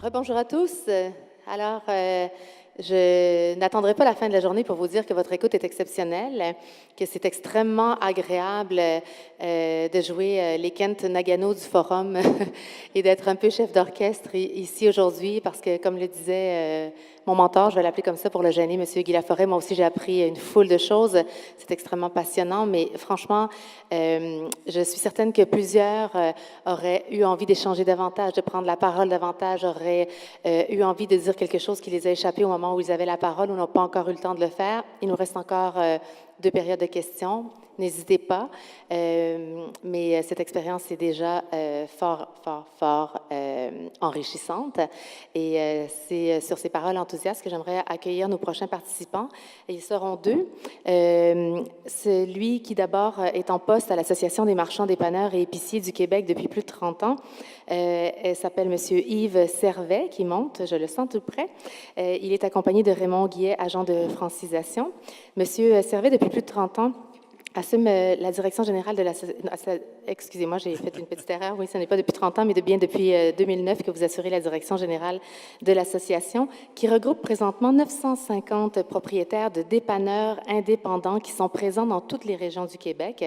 Rebonjour à tous. Alors, je n'attendrai pas la fin de la journée pour vous dire que votre écoute est exceptionnelle, que c'est extrêmement agréable de jouer les Kent Nagano du Forum et d'être un peu chef d'orchestre ici aujourd'hui parce que, comme le disait mon mentor, je vais l'appeler comme ça pour le gêner, M. Guy Laforêt, moi aussi j'ai appris une foule de choses. C'est extrêmement passionnant, mais franchement, je suis certaine que plusieurs auraient eu envie d'échanger davantage, de prendre la parole davantage, auraient eu envie de dire quelque chose qui les a échappé au moment où ils avaient la parole ou n'ont pas encore eu le temps de le faire. Il nous reste encore 2 périodes de questions. N'hésitez pas. Mais cette expérience est déjà fort enrichissante. Et c'est sur ces paroles enthousiastes que j'aimerais accueillir nos prochains participants. Et ils seront 2. Celui qui d'abord est en poste à l'Association des marchands, dépanneurs et épiciers du Québec depuis plus de 30 ans. Elle s'appelle M. Yves Servet, qui monte, je le sens tout près. Il est accompagné de Raymond Guillet, agent de francisation. M. Servet, depuis plus de 30 ans, assume la direction générale de la... Excusez-moi, j'ai fait une petite erreur. Oui, ce n'est pas depuis 30 ans, mais bien depuis 2009 que vous assurez la direction générale de l'association, qui regroupe présentement 950 propriétaires de dépanneurs indépendants qui sont présents dans toutes les régions du Québec.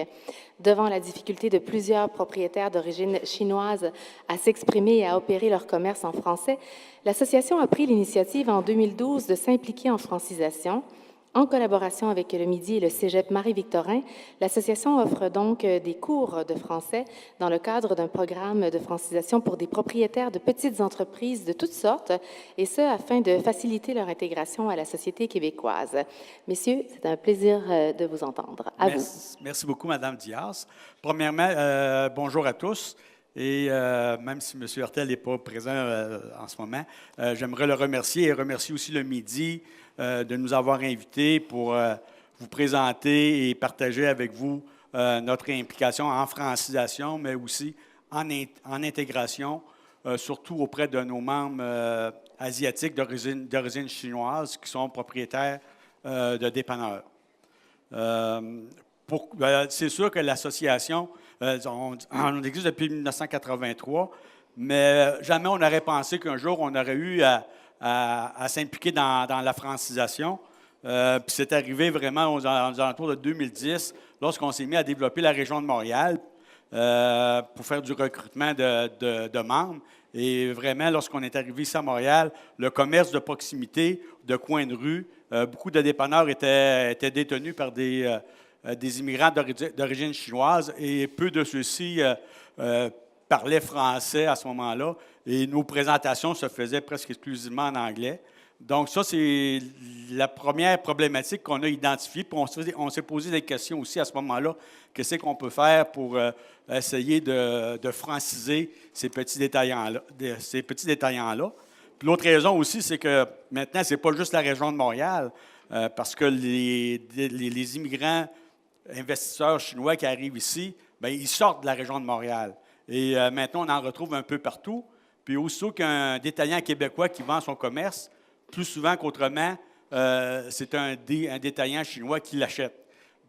Devant la difficulté de plusieurs propriétaires d'origine chinoise à s'exprimer et à opérer leur commerce en français, l'association a pris l'initiative en 2012 de s'impliquer en francisation. En collaboration avec le Midi et le Cégep Marie-Victorin, l'association offre donc des cours de français dans le cadre d'un programme de francisation pour des propriétaires de petites entreprises de toutes sortes, et ce, afin de faciliter leur intégration à la société québécoise. Messieurs, c'est un plaisir de vous entendre. À vous. Merci beaucoup, Mme Diaz. Premièrement, bonjour à tous. Et même si M. Hurtel n'est pas présent en ce moment, j'aimerais le remercier et remercier aussi le Midi de nous avoir invités pour vous présenter et partager avec vous notre implication en francisation, mais aussi en intégration, surtout auprès de nos membres asiatiques d'origine chinoise qui sont propriétaires de dépanneurs. C'est sûr que l'association, on existe depuis 1983, mais jamais on n'aurait pensé qu'un jour on aurait eu à s'impliquer dans la francisation. Puis c'est arrivé vraiment aux alentours de 2010, lorsqu'on s'est mis à développer la région de Montréal pour faire du recrutement de membres. Et vraiment, lorsqu'on est arrivé ici à Montréal, le commerce de proximité, de coin de rue, beaucoup de dépanneurs étaient détenus par des immigrants d'origine chinoise et peu de ceux-ci parlaient français à ce moment-là. Et nos présentations se faisaient presque exclusivement en anglais. Donc ça, c'est la première problématique qu'on a identifiée. Puis on s'est posé des questions aussi à ce moment-là. Qu'est-ce qu'on peut faire pour essayer de franciser ces petits détaillants-là? Puis l'autre raison aussi, c'est que maintenant, ce n'est pas juste la région de Montréal, parce que les immigrants investisseurs chinois qui arrivent ici, bien, ils sortent de la région de Montréal. Et maintenant, on en retrouve un peu partout. Puis aussitôt qu'un détaillant québécois qui vend son commerce, plus souvent qu'autrement, c'est un détaillant chinois qui l'achète.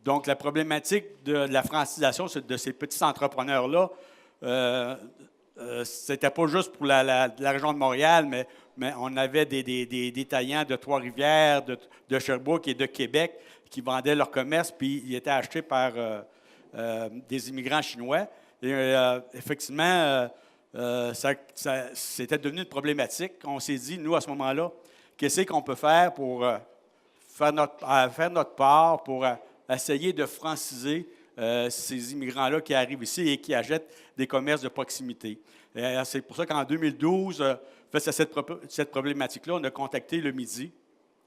Donc, la problématique de la francisation de ces petits entrepreneurs-là, c'était pas juste pour la région de Montréal, mais on avait des détaillants de Trois-Rivières, de Sherbrooke et de Québec qui vendaient leur commerce, puis ils étaient achetés par des immigrants chinois. Et effectivement, c'était devenu une problématique. On s'est dit, nous, à ce moment-là, qu'est-ce qu'on peut faire pour faire notre part, pour essayer de franciser ces immigrants-là qui arrivent ici et qui achètent des commerces de proximité. C'est pour ça qu'en 2012, face à cette problématique-là, on a contacté le Midi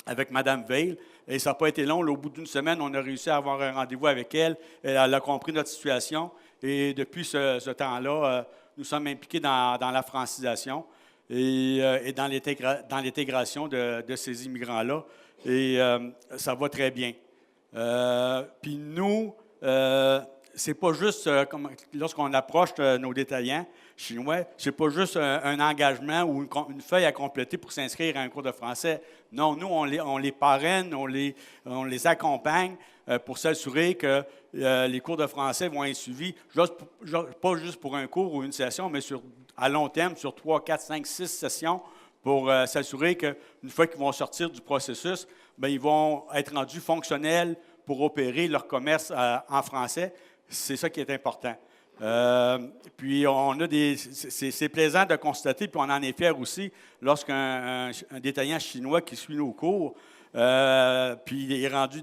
avec Mme Veil. Et ça n'a pas été long. Là, au bout d'une semaine, on a réussi à avoir un rendez-vous avec elle. Elle a compris notre situation. Et depuis ce temps-là, nous sommes impliqués dans la francisation et dans l'intégration de ces immigrants-là. Et ça va très bien. Puis nous, c'est pas juste, lorsqu'on approche nos détaillants chinois, c'est pas juste un engagement ou une feuille à compléter pour s'inscrire à un cours de français. Non, nous, on les parraine, on les accompagne pour s'assurer que les cours de français vont être suivis, pas juste pour un cours ou une session, mais à long terme, sur 3, 4, 5, 6 sessions, pour s'assurer qu'une fois qu'ils vont sortir du processus, bien, ils vont être rendus fonctionnels pour opérer leur commerce en français. C'est ça qui est important. Puis, c'est plaisant de constater, puis on en est fiers aussi, lorsqu'un détaillant chinois qui suit nos cours, puis il est rendu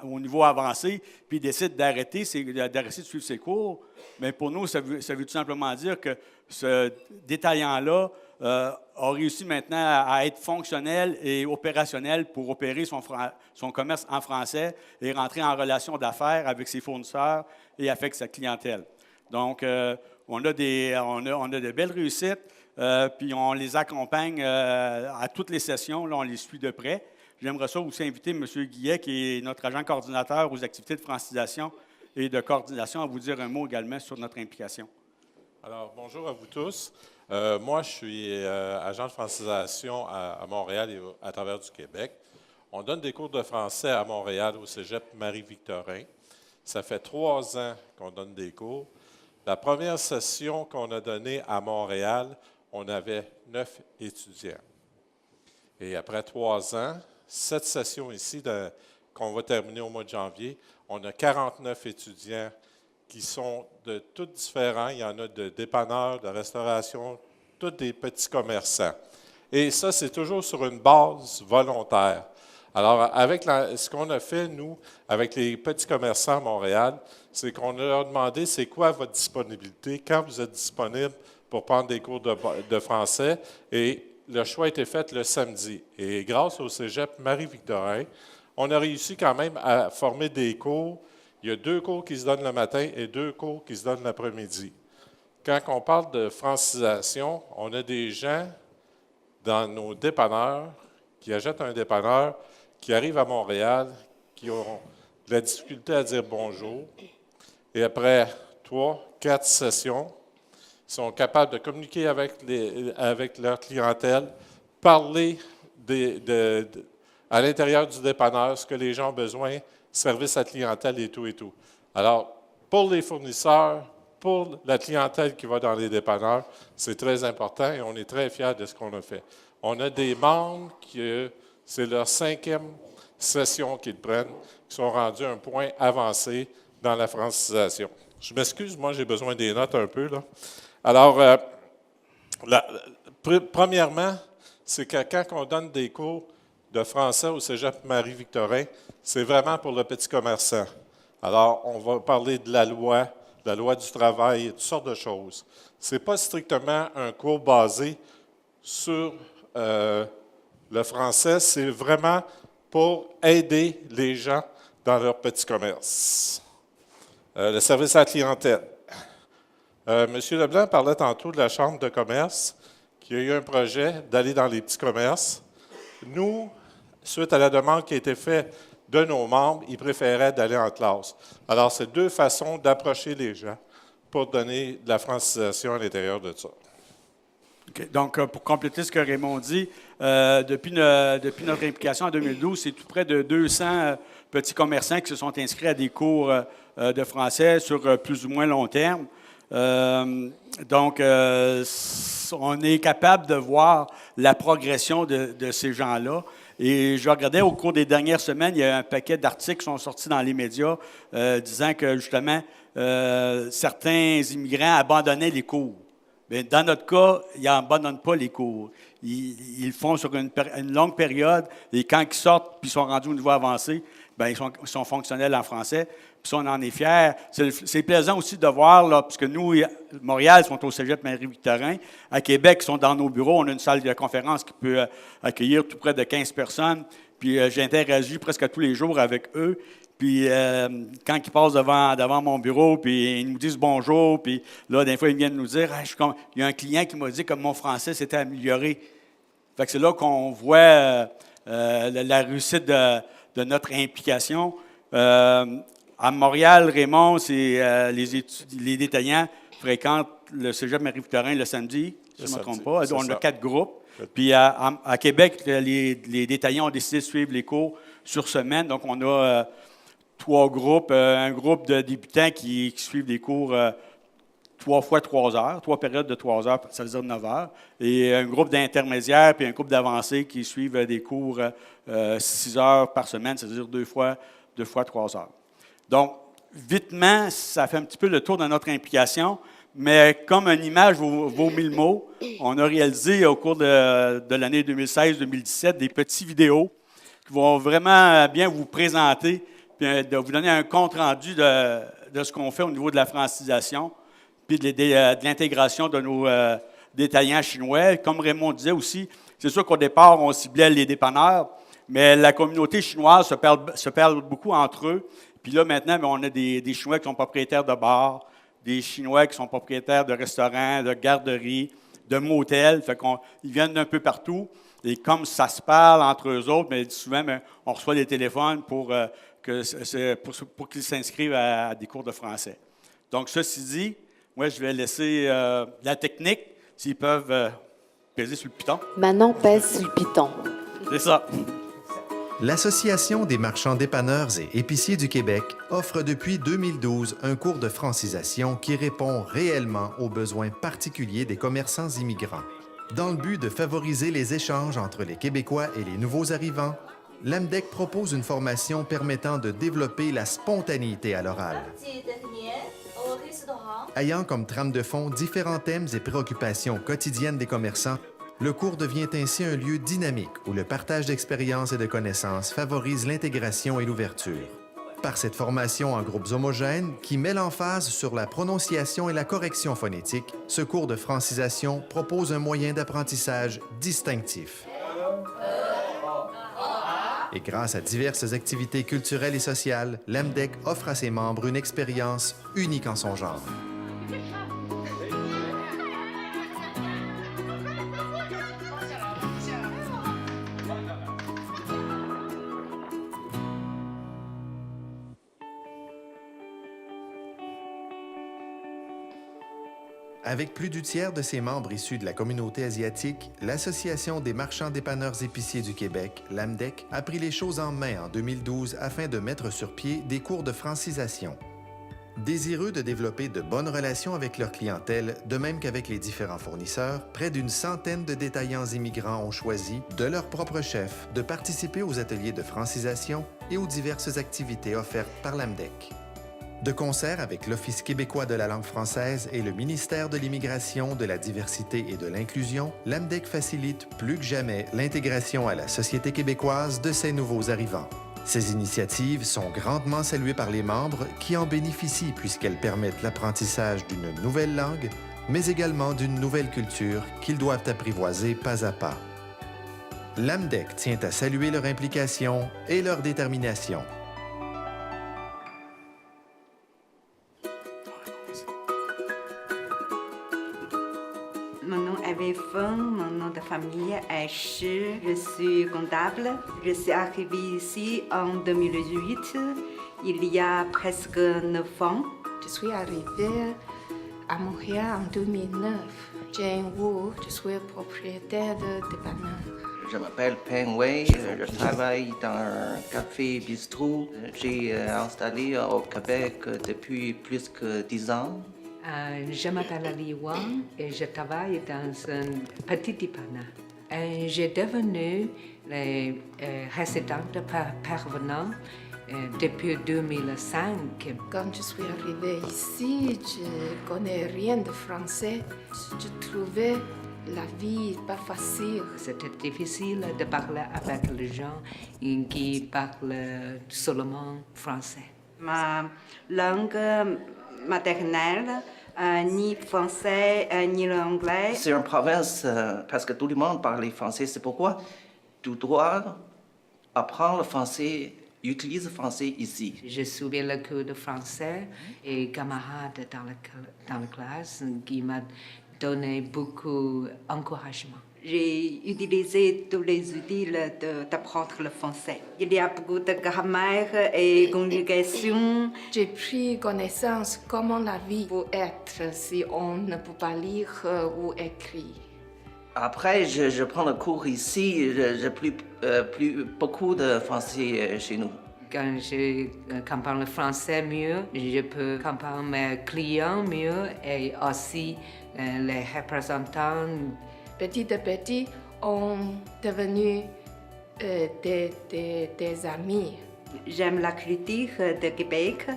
au niveau avancé, puis il décide d'arrêter de suivre ses cours, bien, pour nous, ça veut tout simplement dire que ce détaillant-là a réussi maintenant à être fonctionnel et opérationnel pour opérer son commerce en français et rentrer en relation d'affaires avec ses fournisseurs et avec sa clientèle. Donc, on a de belles réussites, puis on les accompagne à toutes les sessions, là, on les suit de près. J'aimerais ça aussi inviter M. Guillet, qui est notre agent coordinateur aux activités de francisation et de coordination, à vous dire un mot également sur notre implication. Alors, bonjour à vous tous. Moi, je suis agent de francisation à Montréal et à travers du Québec. On donne des cours de français à Montréal au cégep Marie-Victorin. Ça fait 3 ans qu'on donne des cours. La première session qu'on a donnée à Montréal, on avait 9 étudiants. Et après 3 ans, cette session ici, qu'on va terminer au mois de janvier, on a 49 étudiants qui sont de tous différents. Il y en a de dépanneurs, de restauration, tous des petits commerçants. Et ça, c'est toujours sur une base volontaire. Alors, avec ce qu'on a fait, nous, avec les petits commerçants à Montréal, c'est qu'on leur a demandé c'est quoi votre disponibilité, quand vous êtes disponible pour prendre des cours de français. Et le choix a été fait le samedi. Et grâce au cégep Marie-Victorin, on a réussi quand même à former des cours. Il y a 2 cours qui se donnent le matin et 2 cours qui se donnent l'après-midi. Quand on parle de francisation, on a des gens dans nos dépanneurs qui achètent un dépanneur, qui arrivent à Montréal, qui ont de la difficulté à dire bonjour. Et après 3, 4 sessions, ils sont capables de communiquer avec leur clientèle, parler à l'intérieur du dépanneur, ce que les gens ont besoin, service à clientèle et tout et tout. Alors, pour les fournisseurs, pour la clientèle qui va dans les dépanneurs, c'est très important et on est très fiers de ce qu'on a fait. On a des membres qui, c'est leur 5e session qu'ils prennent, qui sont rendus à un point avancé dans la francisation. Je m'excuse, moi j'ai besoin des notes un peu, là. Alors, premièrement, c'est que quand on donne des cours de français au cégep Marie-Victorin, c'est vraiment pour le petit commerçant. Alors, on va parler de la loi du travail, toutes sortes de choses. Ce n'est pas strictement un cours basé sur le français, c'est vraiment pour aider les gens dans leur petit commerce. Le service à la clientèle. M. Leblanc parlait tantôt de la Chambre de commerce, qui a eu un projet d'aller dans les petits commerces. Nous, suite à la demande qui a été faite de nos membres, ils préféraient d'aller en classe. Alors, c'est 2 façons d'approcher les gens pour donner de la francisation à l'intérieur de ça. Okay. Donc, pour compléter ce que Raymond dit, depuis notre implication en 2012, c'est tout près de 200 petits commerçants qui se sont inscrits à des cours de français sur plus ou moins long terme. Donc, on est capable de voir la progression de ces gens-là. Et je regardais au cours des dernières semaines, il y a un paquet d'articles qui sont sortis dans les médias disant que, justement, certains immigrants abandonnaient les cours. Bien, dans notre cas, ils n'abandonnent pas les cours. Ils le font sur une longue période, et quand ils sortent puis sont rendus au niveau avancé, bien, ils sont fonctionnels en français. Puis ça, on en est fiers. C'est plaisant aussi de voir, là, puisque nous, Montréal, sont au cégep Marie-Victorin. À Québec, ils sont dans nos bureaux. On a une salle de conférence qui peut accueillir tout près de 15 personnes. Puis j'interagis presque tous les jours avec eux. Puis quand ils passent devant mon bureau, puis ils nous disent bonjour, puis là, des fois, ils viennent nous dire il y a un client qui m'a dit que mon français s'était amélioré. Fait que c'est là qu'on voit la réussite de notre implication. À Montréal, Raymond, c'est les détaillants fréquentent le cégep Marie-Victorin le samedi, si je ne me trompe pas. On a 4 groupes. Puis à Québec, les détaillants ont décidé de suivre les cours sur semaine. Donc, on a 3 groupes. Un groupe de débutants qui suivent des cours 3 fois 3 heures, 3 périodes de 3 heures, ça veut dire 9 heures, et un groupe d'intermédiaires puis un groupe d'avancés qui suivent des cours 6 heures par semaine, c'est-à-dire 2 fois 3 heures. Donc, vitement, ça fait un petit peu le tour de notre implication, mais comme une image vaut 1000 mots, on a réalisé au cours de l'année 2016-2017 des petites vidéos qui vont vraiment bien vous présenter, puis de vous donner un compte-rendu de ce qu'on fait au niveau de la francisation, puis de l'intégration de nos détaillants chinois. Comme Raymond disait aussi, c'est sûr qu'au départ, on ciblait les dépanneurs, mais la communauté chinoise se parle beaucoup entre eux. Puis là, maintenant, on a des Chinois qui sont propriétaires de bars, des Chinois qui sont propriétaires de restaurants, de garderies, de motels. Fait ils viennent d'un peu partout. Et comme ça se parle entre eux autres, mais souvent, on reçoit des téléphones pour qu'ils s'inscrivent à des cours de français. Donc, ceci dit, moi, je vais laisser la technique, s'ils peuvent peser sur le piton. Manon pèse sur le piton. C'est ça. L'Association des marchands dépanneurs et épiciers du Québec offre depuis 2012 un cours de francisation qui répond réellement aux besoins particuliers des commerçants immigrants. Dans le but de favoriser les échanges entre les Québécois et les nouveaux arrivants, l'AMDEC propose une formation permettant de développer la spontanéité à l'oral. Ayant comme trame de fond différents thèmes et préoccupations quotidiennes des commerçants, le cours devient ainsi un lieu dynamique où le partage d'expériences et de connaissances favorise l'intégration et l'ouverture. Par cette formation en groupes homogènes qui met l'emphase sur la prononciation et la correction phonétique, ce cours de francisation propose un moyen d'apprentissage distinctif. Et grâce à diverses activités culturelles et sociales, l'AMDEC offre à ses membres une expérience unique en son genre. Avec plus du tiers de ses membres issus de la communauté asiatique, l'Association des marchands dépanneurs épiciers du Québec, l'AMDEC, a pris les choses en main en 2012 afin de mettre sur pied des cours de francisation. Désireux de développer de bonnes relations avec leur clientèle, de même qu'avec les différents fournisseurs, près d'une centaine de détaillants immigrants ont choisi, de leur propre chef, de participer aux ateliers de francisation et aux diverses activités offertes par l'AMDEC. De concert avec l'Office québécois de la langue française et le ministère de l'Immigration, de la Diversité et de l'Inclusion, l'AMDEC facilite plus que jamais l'intégration à la société québécoise de ces nouveaux arrivants. Ces initiatives sont grandement saluées par les membres qui en bénéficient puisqu'elles permettent l'apprentissage d'une nouvelle langue, mais également d'une nouvelle culture qu'ils doivent apprivoiser pas à pas. L'AMDEC tient à saluer leur implication et leur détermination. Mon nom est Wei-Feng, mon nom de famille est Shi, je suis comptable. Je suis arrivée ici en 2008, il y a presque 9 ans. Je suis arrivée à Montréal en 2009. Jane Wu, je suis propriétaire de dépanneur. Je m'appelle Peng Wei, je travaille dans un café-bistrot. J'ai installé au Québec depuis plus que 10 ans. Je m'appelle Ali Wang et je travaille dans un petit dépanneur. J'ai devenu résidente permanente depuis 2005. Quand je suis arrivée ici, je ne connais rien de français. Je trouvais la vie pas facile. C'était difficile de parler avec les gens qui parlent seulement français. Ma langue maternelle, ni français, ni l'anglais. C'est une province, presque tout le monde parle français. C'est pourquoi tu dois apprendre le français, utiliser le français ici. Je suivais le cours de français et camarades dans la classe qui m'ont donné beaucoup d'encouragement. J'ai utilisé tous les outils d'apprendre le français. Il y a beaucoup de grammaire et conjugation. J'ai pris connaissance comment la vie peut être si on ne peut pas lire ou écrire. Après, je prends le cours ici, j'ai plus beaucoup de français chez nous. quand je parle français mieux, je peux comparer mes clients mieux et aussi les représentants. Petit à petit, on est devenus des amis. J'aime la culture de Québec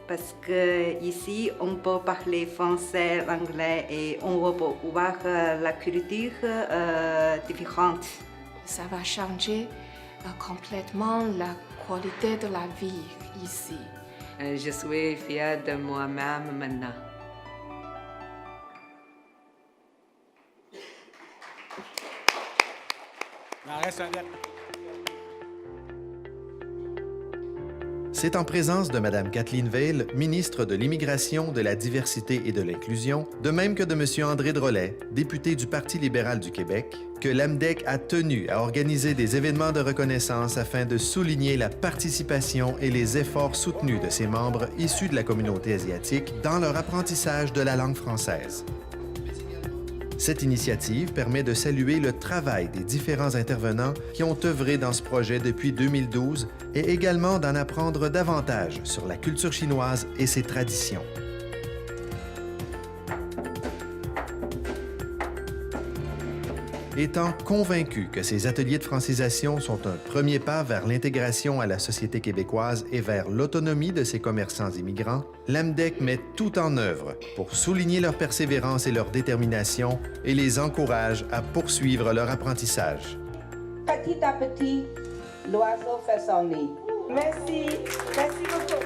parce qu'ici, on peut parler français, l'anglais et on peut voir la culture différente. Ça va changer complètement la qualité de la vie ici. Je suis fière de moi-même maintenant. Il en reste un dernier. C'est en présence de Mme Kathleen Veil, ministre de l'Immigration, de la Diversité et de l'Inclusion, de même que de M. André Drolet, député du Parti libéral du Québec, que l'AMDEC a tenu à organiser des événements de reconnaissance afin de souligner la participation et les efforts soutenus de ses membres issus de la communauté asiatique dans leur apprentissage de la langue française. Cette initiative permet de saluer le travail des différents intervenants qui ont œuvré dans ce projet depuis 2012 et également d'en apprendre davantage sur la culture chinoise et ses traditions. Étant convaincu que ces ateliers de francisation sont un premier pas vers l'intégration à la société québécoise et vers l'autonomie de ses commerçants immigrants, l'AMDEC met tout en œuvre pour souligner leur persévérance et leur détermination et les encourage à poursuivre leur apprentissage. Petit à petit, l'oiseau fait son nid. Merci. Merci beaucoup.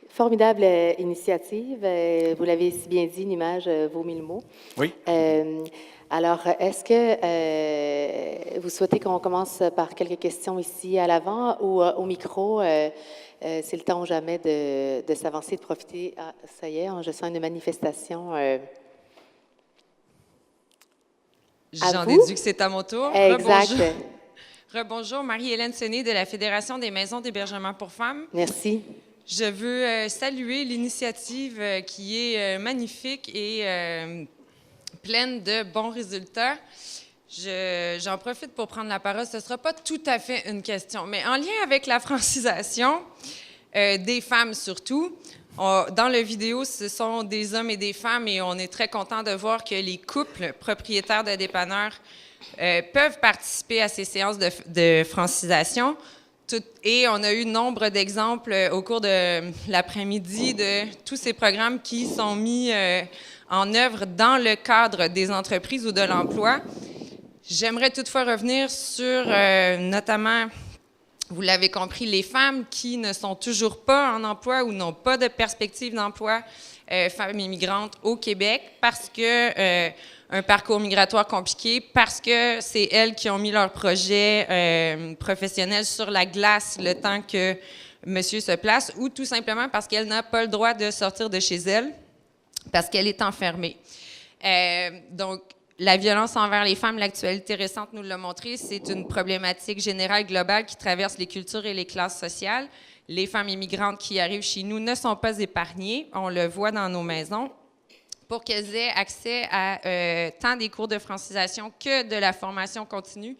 Formidable initiative. Vous l'avez si bien dit, une image vaut 1000 mots. Oui. Alors, est-ce que vous souhaitez qu'on commence par quelques questions ici à l'avant ou au micro? C'est le temps ou jamais de s'avancer, de profiter. Ah, ça y est, je sens une manifestation. J'en déduis que c'est à mon tour. Exact. Rebonjour, Marie-Hélène Sené de la Fédération des maisons d'hébergement pour femmes. Merci. Je veux saluer l'initiative qui est magnifique et pleine de bons résultats. J'en profite pour prendre la parole. Ce ne sera pas tout à fait une question, mais en lien avec la francisation des femmes surtout. Dans la vidéo, ce sont des hommes et des femmes et on est très content de voir que les couples propriétaires de dépanneurs peuvent participer à ces séances de francisation. Et on a eu nombre d'exemples au cours de l'après-midi de tous ces programmes qui sont mis en œuvre dans le cadre des entreprises ou de l'emploi. J'aimerais toutefois revenir sur notamment, vous l'avez compris, les femmes qui ne sont toujours pas en emploi ou n'ont pas de perspective d'emploi, femmes immigrantes au Québec, parce que un parcours migratoire compliqué, parce que c'est elles qui ont mis leur projet professionnel sur la glace le temps que monsieur se place, ou tout simplement parce qu'elle n'a pas le droit de sortir de chez elle, parce qu'elle est enfermée. Donc, la violence envers les femmes, l'actualité récente nous l'a montré, c'est une problématique générale, globale, qui traverse les cultures et les classes sociales. Les femmes immigrantes qui arrivent chez nous ne sont pas épargnées, on le voit dans nos maisons. Pour qu'elles aient accès à tant des cours de francisation que de la formation continue,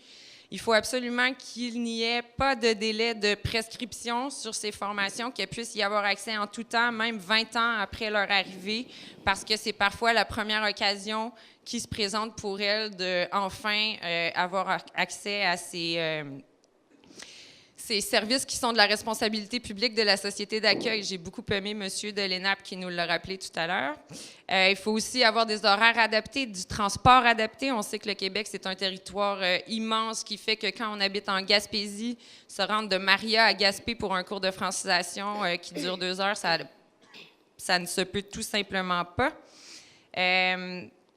il faut absolument qu'il n'y ait pas de délai de prescription sur ces formations, qu'elles puissent y avoir accès en tout temps, même 20 ans après leur arrivée, parce que c'est parfois la première occasion qui se présente pour elles de enfin avoir accès à ces services qui sont de la responsabilité publique de la société d'accueil. J'ai beaucoup aimé M. de l'ENAP qui nous l'a rappelé tout à l'heure. Il faut aussi avoir des horaires adaptés, du transport adapté. On sait que le Québec, c'est un territoire immense qui fait que quand on habite en Gaspésie, se rendre de Maria à Gaspé pour un cours de francisation qui dure 2 heures, ça ne se peut tout simplement pas.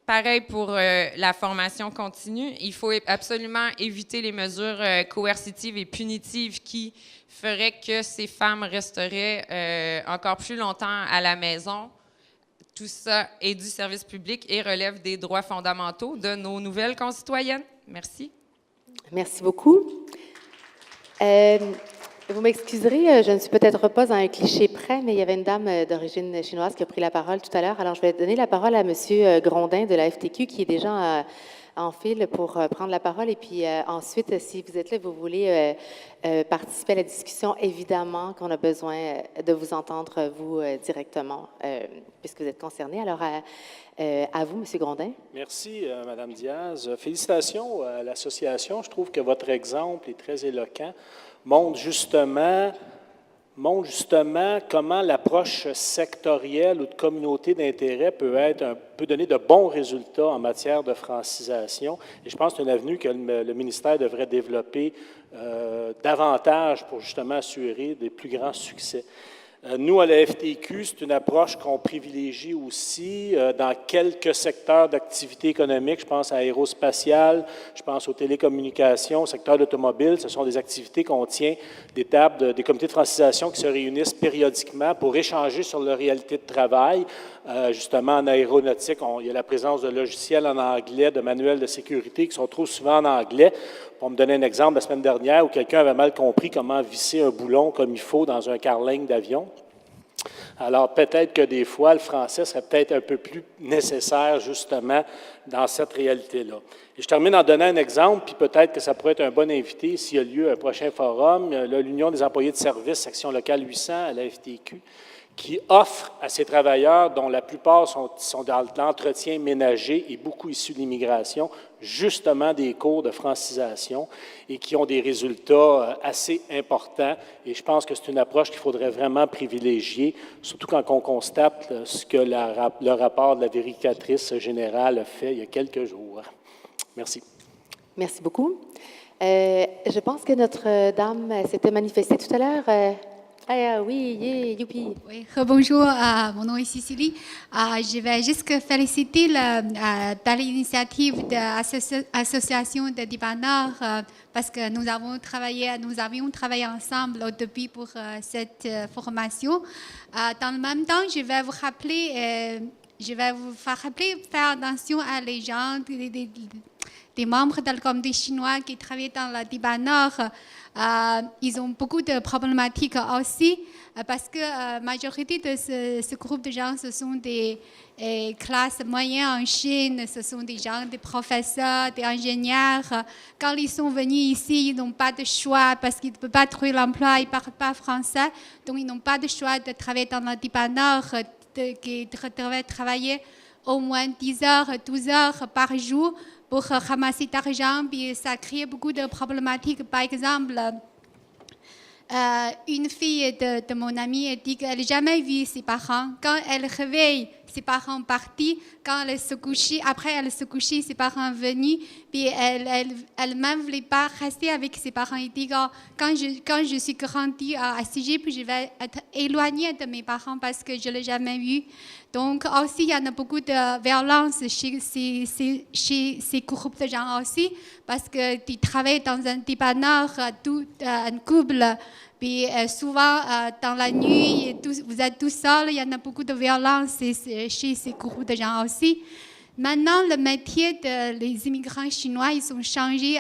Pareil pour la formation continue. Il faut absolument éviter les mesures coercitives et punitives qui feraient que ces femmes resteraient encore plus longtemps à la maison. Tout ça est du service public et relève des droits fondamentaux de nos nouvelles concitoyennes. Merci. Merci beaucoup. Vous m'excuserez, je ne suis peut-être pas à un cliché près, mais il y avait une dame d'origine chinoise qui a pris la parole tout à l'heure. Alors, je vais donner la parole à M. Grondin de la FTQ, qui est déjà en file pour prendre la parole. Et puis ensuite, si vous êtes là, vous voulez participer à la discussion, évidemment qu'on a besoin de vous entendre, vous, directement, puisque vous êtes concerné. Alors, à vous, M. Grondin. Merci, Mme Diaz. Félicitations à l'association. Je trouve que votre exemple est très éloquent. Montre justement comment l'approche sectorielle ou de communauté d'intérêt peut donner de bons résultats en matière de francisation. Et je pense que c'est une avenue que le ministère devrait développer davantage pour justement assurer des plus grands succès. Nous, à la FTQ, c'est une approche qu'on privilégie aussi dans quelques secteurs d'activité économique. Je pense à l'aérospatial, je pense aux télécommunications, au secteur automobile. Ce sont des activités qu'on tient, des tables, des comités de francisation qui se réunissent périodiquement pour échanger sur leur réalité de travail. Justement, en aéronautique, il y a la présence de logiciels en anglais, de manuels de sécurité qui sont trop souvent en anglais. Pour me donner un exemple, la semaine dernière, où quelqu'un avait mal compris comment visser un boulon comme il faut dans un carlingue d'avion. Alors, peut-être que des fois, le français serait peut-être un peu plus nécessaire, justement, dans cette réalité-là. Et je termine en donnant un exemple, puis peut-être que ça pourrait être un bon invité s'il y a lieu un prochain forum. L'Union des employés de service, section locale 800 à la FTQ, qui offre à ces travailleurs, dont la plupart sont dans l'entretien ménager et beaucoup issus de l'immigration, justement des cours de francisation et qui ont des résultats assez importants. Et je pense que c'est une approche qu'il faudrait vraiment privilégier, surtout quand on constate ce que le rapport de la vérificatrice générale a fait il y a quelques jours. Merci. Merci beaucoup. Je pense que notre dame s'était manifestée tout à l'heure. Oui, youpi. Oui, bonjour, mon nom est Cécilie. Je vais juste féliciter l'initiative de l'association de dépanneurs parce que nous avions travaillé ensemble au début pour cette formation. Dans le même temps, je vais vous faire rappeler, faire attention à les gens, des membres de la communauté chinoise qui travaillent dans le dépanneur. Ils ont beaucoup de problématiques aussi parce que la majorité de ce groupe de gens, ce sont des classes moyennes en Chine, ce sont des gens, des professeurs, des ingénieurs. Quand ils sont venus ici, ils n'ont pas de choix parce qu'ils ne peuvent pas trouver l'emploi, ils ne parlent pas français, donc ils n'ont pas de choix de travailler dans le dépanneur, qui devraient travailler au moins 10 heures, 12 heures par jour pour ramasser de l'argent, puis ça crée beaucoup de problématiques. Par exemple, une fille de mon amie dit qu'elle n'a jamais vu ses parents. Quand elle réveille, ses parents partis. Quand elle se couchait, après elle se couchait, ses parents venus. Puis elle-même ne voulait pas rester avec ses parents. Elle dit quand je suis grandie à CG, puis je vais être éloignée de mes parents parce que je ne l'ai jamais vu. Donc aussi, il y en a beaucoup de violence chez ces groupes de gens aussi, parce que tu travailles dans un dépanneur, un couple, puis souvent dans la nuit, vous êtes tout seul, il y en a beaucoup de violence chez ces groupes de gens aussi. Maintenant, le métier des immigrants chinois, ils ont changé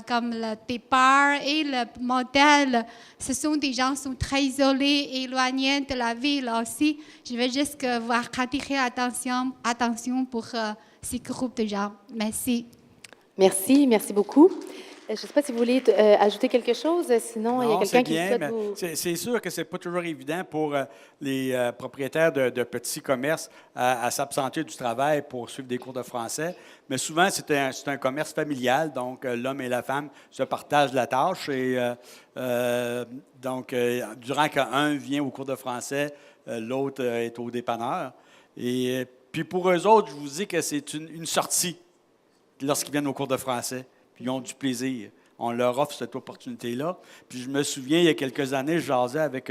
comme le départ et le modèle. Ce sont des gens qui sont très isolés, éloignés de la ville aussi. Je veux juste vous attirer attention pour ces groupes de gens. Merci. Merci beaucoup. Je ne sais pas si vous voulez ajouter quelque chose, sinon il y a quelqu'un qui souhaite vous... C'est sûr que ce n'est pas toujours évident pour les propriétaires de petits commerces à s'absenter du travail pour suivre des cours de français, mais souvent c'est un commerce familial, donc l'homme et la femme se partagent la tâche et donc durant qu'un vient au cours de français, l'autre est au dépanneur. Et puis pour eux autres, je vous dis que c'est une sortie lorsqu'ils viennent au cours de français. Ils ont du plaisir. On leur offre cette opportunité-là. Puis je me souviens, il y a quelques années, je jasais avec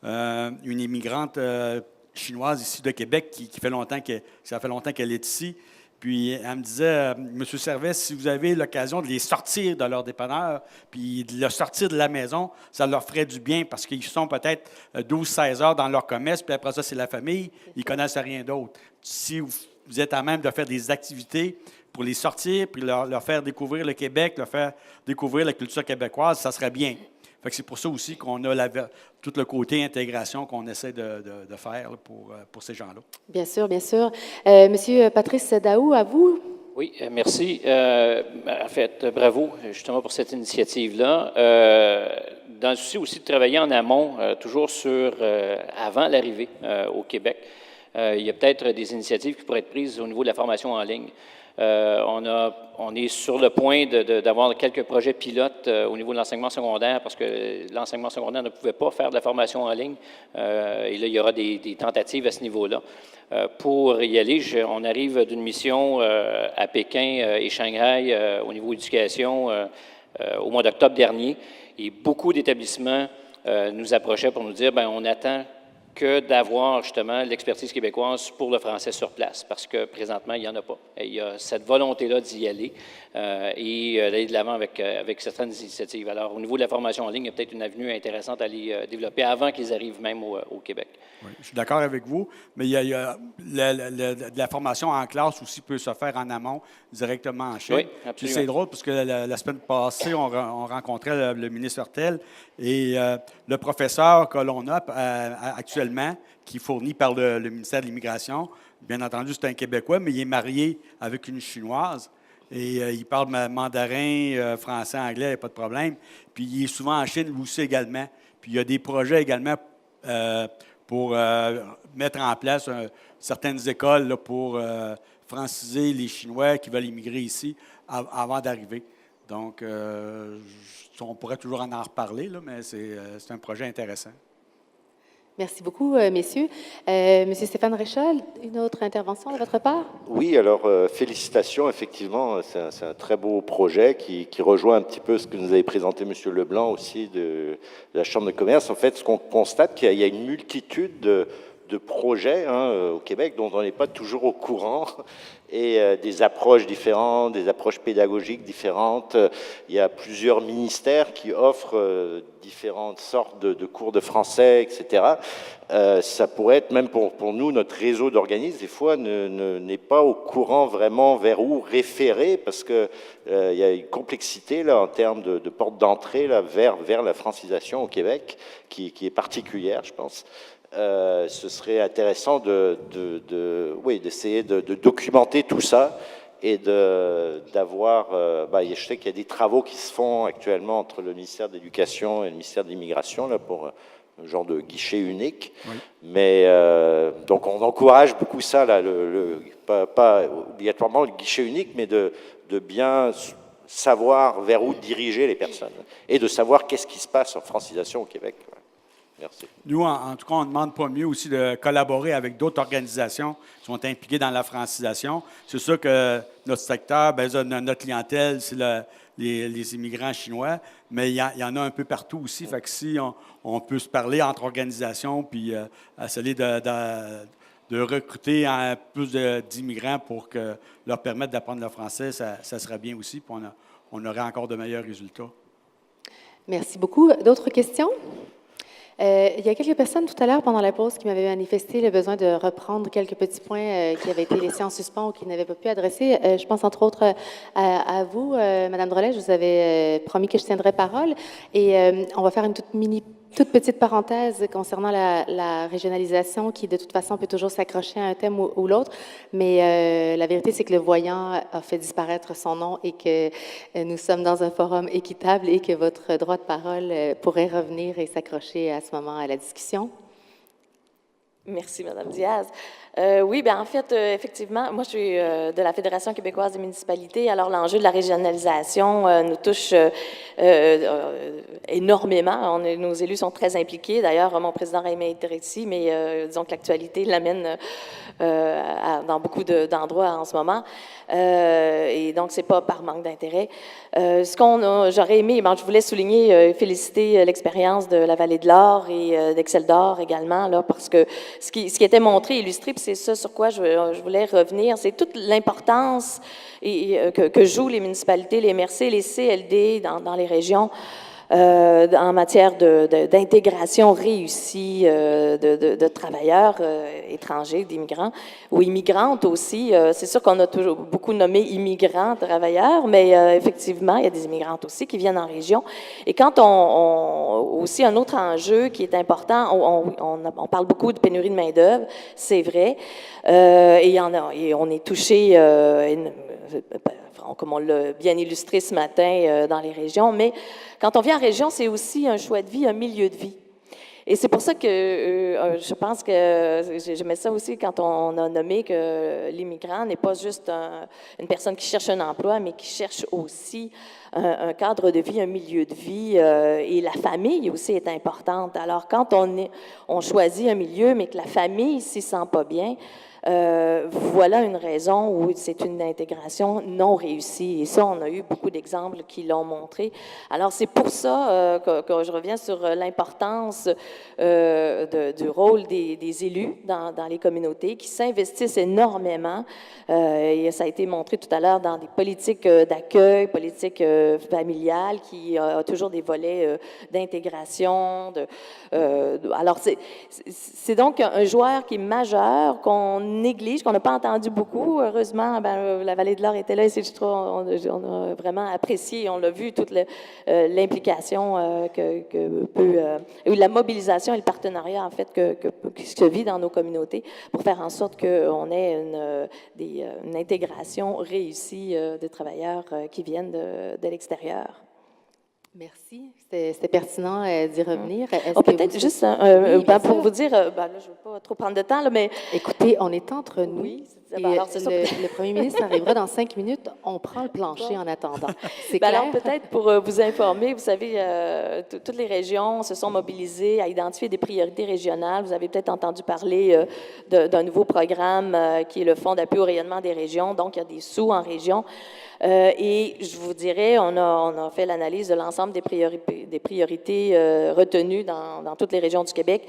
une immigrante chinoise ici de Québec qui ça fait longtemps qu'elle est ici. Puis elle me disait, M. Servet, si vous avez l'occasion de les sortir de leur dépanneur, puis de les sortir de la maison, ça leur ferait du bien parce qu'ils sont peut-être 12-16 heures dans leur commerce, puis après ça, c'est la famille, ils ne connaissent rien d'autre. Si vous êtes à même de faire des activités pour les sortir, puis leur faire découvrir le Québec, leur faire découvrir la culture québécoise, ça serait bien. Fait que c'est pour ça aussi qu'on a tout le côté intégration qu'on essaie de faire là, pour ces gens-là. Bien sûr, bien sûr. Monsieur Patrice Daou, à vous. Oui, merci. En fait, bravo justement pour cette initiative-là. Dans le souci aussi de travailler en amont, toujours avant l'arrivée au Québec, il y a peut-être des initiatives qui pourraient être prises au niveau de la formation en ligne. On est sur le point d'avoir quelques projets pilotes au niveau de l'enseignement secondaire parce que l'enseignement secondaire ne pouvait pas faire de la formation en ligne. Et là, il y aura des tentatives à ce niveau-là. Pour y aller, on arrive d'une mission à Pékin et Shanghai au niveau éducation au mois d'octobre dernier. Et beaucoup d'établissements nous approchaient pour nous dire, bien, on attend que d'avoir justement l'expertise québécoise pour le français sur place, parce que présentement, il n'y en a pas. Et il y a cette volonté-là d'y aller et d'aller de l'avant avec certaines initiatives. Alors, au niveau de la formation en ligne, il y a peut-être une avenue intéressante à aller développer avant qu'ils arrivent même au Québec. Oui, je suis d'accord avec vous, mais il y a la formation en classe aussi peut se faire en amont, directement en Chine. Oui, absolument. C'est drôle, parce que la semaine passée, on rencontrait le ministre Hertel et le professeur que l'on a actuellement, qui est fourni par le ministère de l'Immigration. Bien entendu, c'est un Québécois, mais il est marié avec une Chinoise. Et il parle mandarin, français, anglais, il n'y a pas de problème. Puis il est souvent en Chine aussi également. Puis il y a des projets également pour mettre en place certaines écoles là, pour franciser les Chinois qui veulent immigrer ici avant d'arriver. Donc, on pourrait toujours en reparler, là, mais c'est un projet intéressant. Merci beaucoup, messieurs. Monsieur Stéphane Réchal, une autre intervention de votre part? Oui, alors félicitations, effectivement, c'est un très beau projet qui rejoint un petit peu ce que nous avait présenté M. Leblanc aussi de la Chambre de commerce. En fait, ce qu'on constate, qu'il y a une multitude de projets au Québec dont on n'est pas toujours au courant et des approches différentes, des approches pédagogiques différentes. Il y a plusieurs ministères qui offrent différentes sortes de cours de français, etc. Ça pourrait être, même pour nous, notre réseau d'organismes, des fois, n'est pas au courant vraiment vers où référer parce qu'il y a une complexité là, en termes de porte d'entrée là, vers la francisation au Québec qui est particulière, je pense. Ce serait intéressant d'essayer de documenter tout ça et d'avoir... je sais qu'il y a des travaux qui se font actuellement entre le ministère de l'Éducation et le ministère de l'Immigration là, pour un genre de guichet unique. Oui. Mais donc on encourage beaucoup ça, là, pas obligatoirement le guichet unique, mais de bien savoir vers où diriger les personnes et de savoir qu'est-ce qui se passe en francisation au Québec. Merci. Nous, en tout cas, on ne demande pas mieux aussi de collaborer avec d'autres organisations qui sont impliquées dans la francisation. C'est sûr que notre secteur, notre clientèle, c'est les immigrants chinois, mais il y en a un peu partout aussi. Fait que si on peut se parler entre organisations puis essayer de recruter plus d'immigrants pour leur permettre d'apprendre le français, ça serait bien aussi, puis on aurait encore de meilleurs résultats. Merci beaucoup. D'autres questions? Il y a quelques personnes tout à l'heure pendant la pause qui m'avaient manifesté le besoin de reprendre quelques petits points qui avaient été laissés en suspens ou qui n'avaient pas pu adresser. Je pense entre autres à vous, Madame Drolet, je vous avais promis que je tiendrais parole et on va faire une toute petite parenthèse concernant la régionalisation qui, de toute façon, peut toujours s'accrocher à un thème ou l'autre. Mais la vérité, c'est que le voyant a fait disparaître son nom et que nous sommes dans un forum équitable et que votre droit de parole pourrait revenir et s'accrocher à ce moment à la discussion. Merci, Mme Diaz. Oui, bien en fait, effectivement, moi, je suis de la Fédération québécoise des municipalités. Alors, l'enjeu de la régionalisation nous touche énormément. Nos élus sont très impliqués. D'ailleurs, mon président Raymond est ici, mais disons que l'actualité l'amène dans beaucoup d'endroits en ce moment. Et donc, c'est pas par manque d'intérêt. J'aurais aimé, je voulais souligner, féliciter l'expérience de la Vallée de l'Or et d'Excel d'Or également, là, parce que ce qui était montré, illustré, puis c'est ça sur quoi je voulais revenir, c'est toute l'importance que jouent les municipalités, les MRC, les CLD dans les régions en matière d'intégration réussie de travailleurs étrangers, d'immigrants ou immigrantes aussi. C'est sûr qu'on a toujours beaucoup nommé immigrants, travailleurs, mais effectivement, il y a des immigrantes aussi qui viennent en région. Et quand aussi un autre enjeu qui est important, on parle beaucoup de pénurie de main-d'œuvre, c'est vrai, et on est touché, comme on l'a bien illustré ce matin dans les régions, mais quand on vit en région, c'est aussi un choix de vie, un milieu de vie. Et c'est pour ça que je pense que j'aimais ça aussi quand on a nommé que l'immigrant n'est pas juste une personne qui cherche un emploi, mais qui cherche aussi un cadre de vie, un milieu de vie, et la famille aussi est importante. Alors, quand on choisit un milieu, mais que la famille s'y sent pas bien, voilà une raison où c'est une intégration non réussie. Et ça, on a eu beaucoup d'exemples qui l'ont montré. Alors, c'est pour ça que je reviens sur l'importance du rôle des élus dans les communautés qui s'investissent énormément. Et ça a été montré tout à l'heure dans des politiques d'accueil, politiques familiales, qui a toujours des volets d'intégration. Alors, c'est donc un joueur qui est majeur, qu'on néglige, qu'on n'a pas entendu beaucoup. Heureusement, la Vallée de l'Or était là et on a vraiment apprécié, on l'a vu, toute l'implication que peut, la mobilisation et le partenariat, en fait, qui se vit dans nos communautés pour faire en sorte qu'on ait une intégration réussie de travailleurs qui viennent de l'extérieur. Merci. C'était pertinent d'y revenir. Peut-être juste pour vous dire, là, je ne veux pas trop prendre de temps, là, mais... Écoutez, on est entre nous. Oui, alors, le premier ministre arrivera dans 5 minutes. On prend le plancher en attendant. C'est clair? Alors, peut-être pour vous informer, vous savez, toutes les régions se sont mobilisées à identifier des priorités régionales. Vous avez peut-être entendu parler d'un nouveau programme qui est le Fonds d'appui au rayonnement des régions. Donc, il y a des sous en région. Et je vous dirais, on a fait l'analyse de l'ensemble des priorités retenues dans toutes les régions du Québec.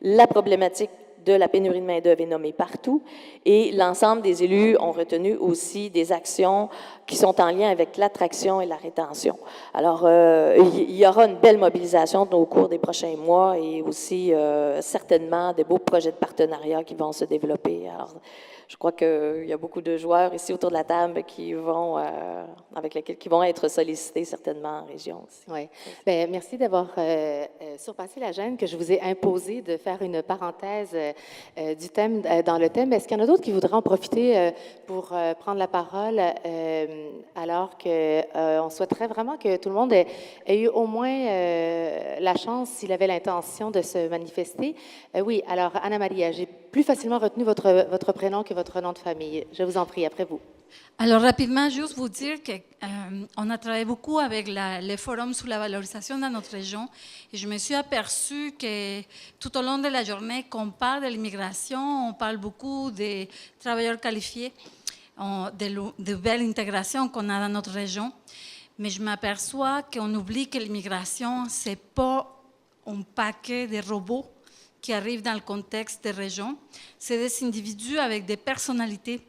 La problématique de la pénurie de main-d'œuvre est nommée partout et l'ensemble des élus ont retenu aussi des actions qui sont en lien avec l'attraction et la rétention. Alors, il y aura une belle mobilisation au cours des prochains mois et aussi certainement des beaux projets de partenariat qui vont se développer. Alors, je crois qu'il y a beaucoup de joueurs ici autour de la table qui vont être sollicités certainement en région aussi. Oui. Bien, merci d'avoir surpassé la gêne que je vous ai imposée de faire une parenthèse du thème dans le thème. Est-ce qu'il y en a d'autres qui voudraient en profiter pour prendre la parole alors qu'on souhaiterait vraiment que tout le monde ait eu au moins la chance, s'il avait l'intention de se manifester? Oui, alors Anna-Maria, j'ai plus facilement retenu votre prénom que votre nom de famille. Je vous en prie, après vous. Alors, rapidement, juste vous dire qu'on a travaillé beaucoup avec les forums sur la valorisation dans notre région et je me suis aperçue que tout au long de la journée, quand on parle de l'immigration, on parle beaucoup des travailleurs qualifiés, de belle intégration qu'on a dans notre région, mais je m'aperçois qu'on oublie que l'immigration, ce n'est pas un paquet de robots qui arrivent dans le contexte des régions, c'est des individus avec des personnalités.